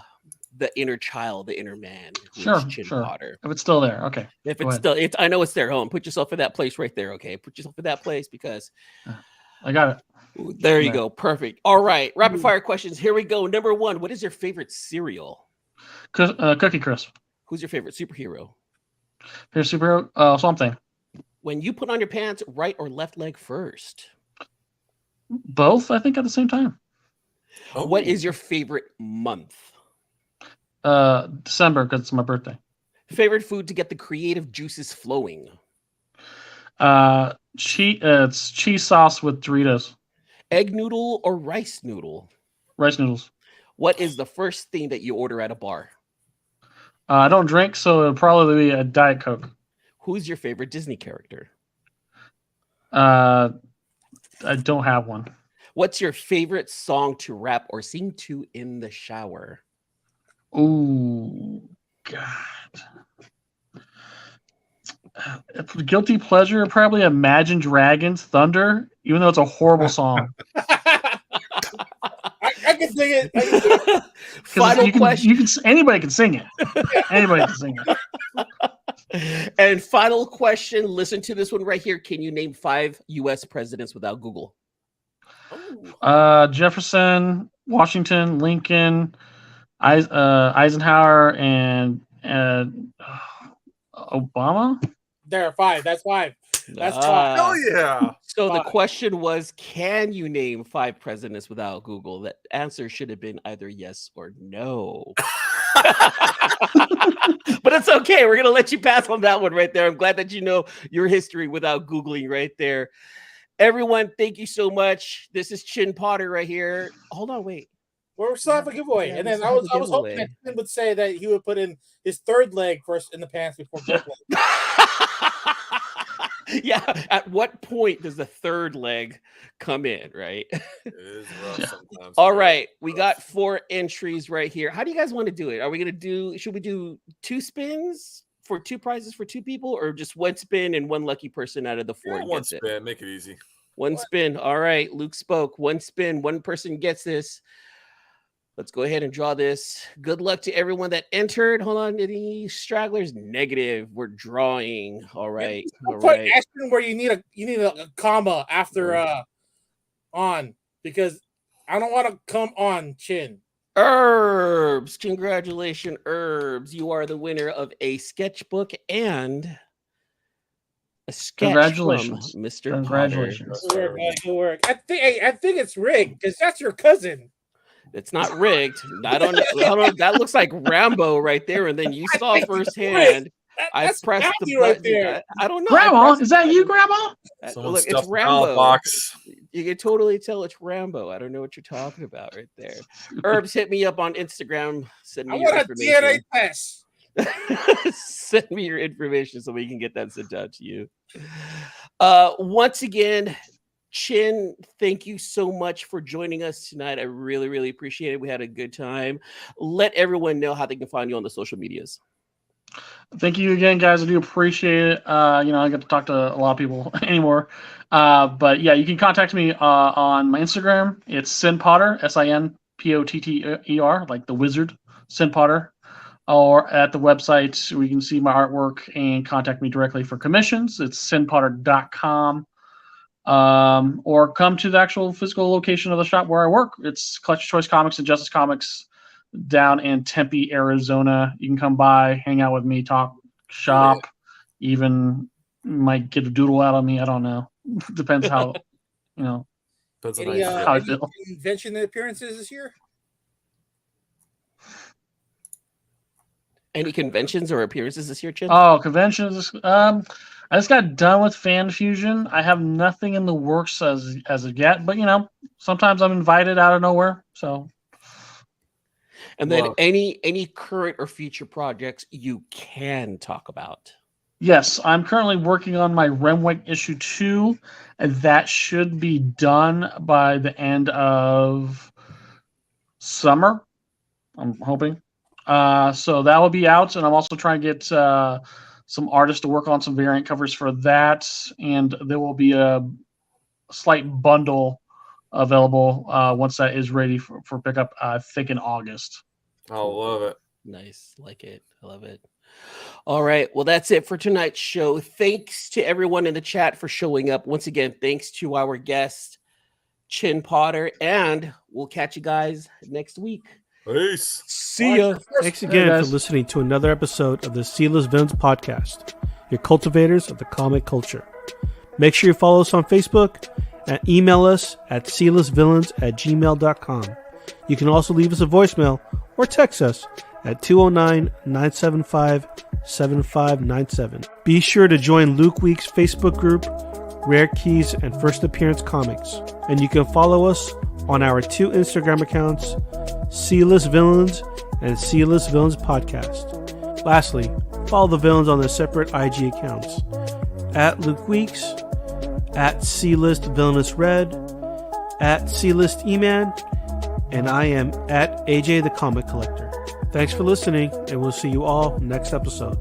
the inner child, the inner man. Sure. Potter. If it's still there, okay. If it's still, I know it's there. Hold on, put yourself in that place right there. Okay, put yourself in that place because I got it. There you go. Perfect. All right. Rapid fire questions. Here we go. Number 1. What is your favorite cereal? Cookie Crisp. Who's your favorite superhero? Favorite superhero? Swamp Thing. When you put on your pants, right or left leg first? Both, I think, at the same time. Oh. What is your favorite month? December, because it's my birthday. Favorite food to get the creative juices flowing? It's cheese sauce with Doritos. Egg noodle or rice noodle? Rice noodles. What is the first thing that you order at a bar? I don't drink, so it'll probably be a Diet Coke. Who's your favorite Disney character? I don't have one. What's your favorite song to rap or sing to in the shower? Ooh, God. Guilty pleasure, probably Imagine Dragons Thunder, even though it's a horrible song. I can sing it. Final question. Anybody can sing it. Anybody can sing it. And final question. Listen to this one right here. Can you name 5 U.S. presidents without Google? Jefferson, Washington, Lincoln, Eisenhower, and Obama. There are 5. That's 5. That's 5. Hell yeah. So the question was, can you name 5 presidents without Google? That answer should have been either yes or no. But it's okay. We're going to let you pass on that one right there. I'm glad that you know your history without Googling right there. Everyone, thank you so much. This is Chin Potter right here. Hold on, wait. We're still having a giveaway. And then I was hoping that Chin would say that he would put in his third leg first in the pants before both legs. Yeah. At what point does the third leg come in, right? It is rough sometimes. All right. We got 4 entries right here. How do you guys want to do it? Are we going to should we do 2 spins for 2 prizes for 2 people, or just 1 spin and 1 lucky person out of the 4? 1 spin. Make it easy. 1 spin. All right. Luke spoke. 1 spin. 1 person gets this. Let's go ahead and draw this. Good luck to everyone that entered. Hold on. Any stragglers? Negative. We're drawing. All right. All right. Where you need a comma after on, because I don't want to come on Chin. Herbs. Congratulations, Herbs. You are the winner of a sketchbook and A sketch from Mr. Congratulations. Potter. Good work. I think it's rigged because that's your cousin. It's not rigged. I don't know. That looks like Rambo right there. And then you saw firsthand. I pressed the button. Right there. I don't know. Grandma, is that you, Grandma? Look, it's Rambo. Box. You can totally tell it's Rambo. I don't know what you're talking about right there. Herbs, hit me up on Instagram. Send me your information. I want a DNA test. Send me your information so we can get that sent out to you. Once again, Chin, thank you so much for joining us tonight. I really, really appreciate it. We had a good time. Let everyone know how they can find you on the social medias. Thank you again, guys. I do appreciate it. I get to talk to a lot of people anymore. But yeah, you can contact me on my Instagram. It's Sin Potter, SINPOTTER, like the wizard, Sin Potter. Or at the website, where you can see my artwork and contact me directly for commissions. It's sinpotter.com. Or come to the actual physical location of the shop where I work. It's Collector's Choice Comics and Justice Comics down in Tempe, Arizona. You can come by, hang out with me, talk, shop, even might get a doodle out of me. I don't know. Depends how, how I feel. Convention appearances this year? Any conventions or appearances this year, Chin? Oh, conventions. I just got done with Fan Fusion. I have nothing in the works as of yet, but sometimes I'm invited out of nowhere. So, and then any current or future projects you can talk about. Yes, I'm currently working on my Renwick issue 2, and that should be done by the end of summer. I'm hoping. So that will be out, and I'm also trying to get some artists to work on some variant covers for that, and there will be a slight bundle available once that is ready for pickup, I think in August. I love it. Nice. Like it. I love it. All right. Well, that's it for tonight's show. Thanks to everyone in the chat for showing up. Once again, thanks to our guest, Chin Potter, and we'll catch you guys next week. Peace. See ya. Thanks again for listening to another episode of the Sealess Villains podcast, your cultivators of the comic culture. Make sure you follow us on Facebook and email us at sealessvillains@gmail.com. You can also leave us a voicemail or text us at 209-975-7597. Be sure to join Luke Week's Facebook group, Rare Keys and First Appearance Comics. And you can follow us on our 2 Instagram accounts, Sealess Villains and Sealess Villains Podcast. Lastly, follow the villains on their separate IG accounts, at Luke Weeks, at C-List Villainous Red, at C-List E-Man, and I am at AJ the Comic Collector. Thanks for listening, and we'll see you all next episode.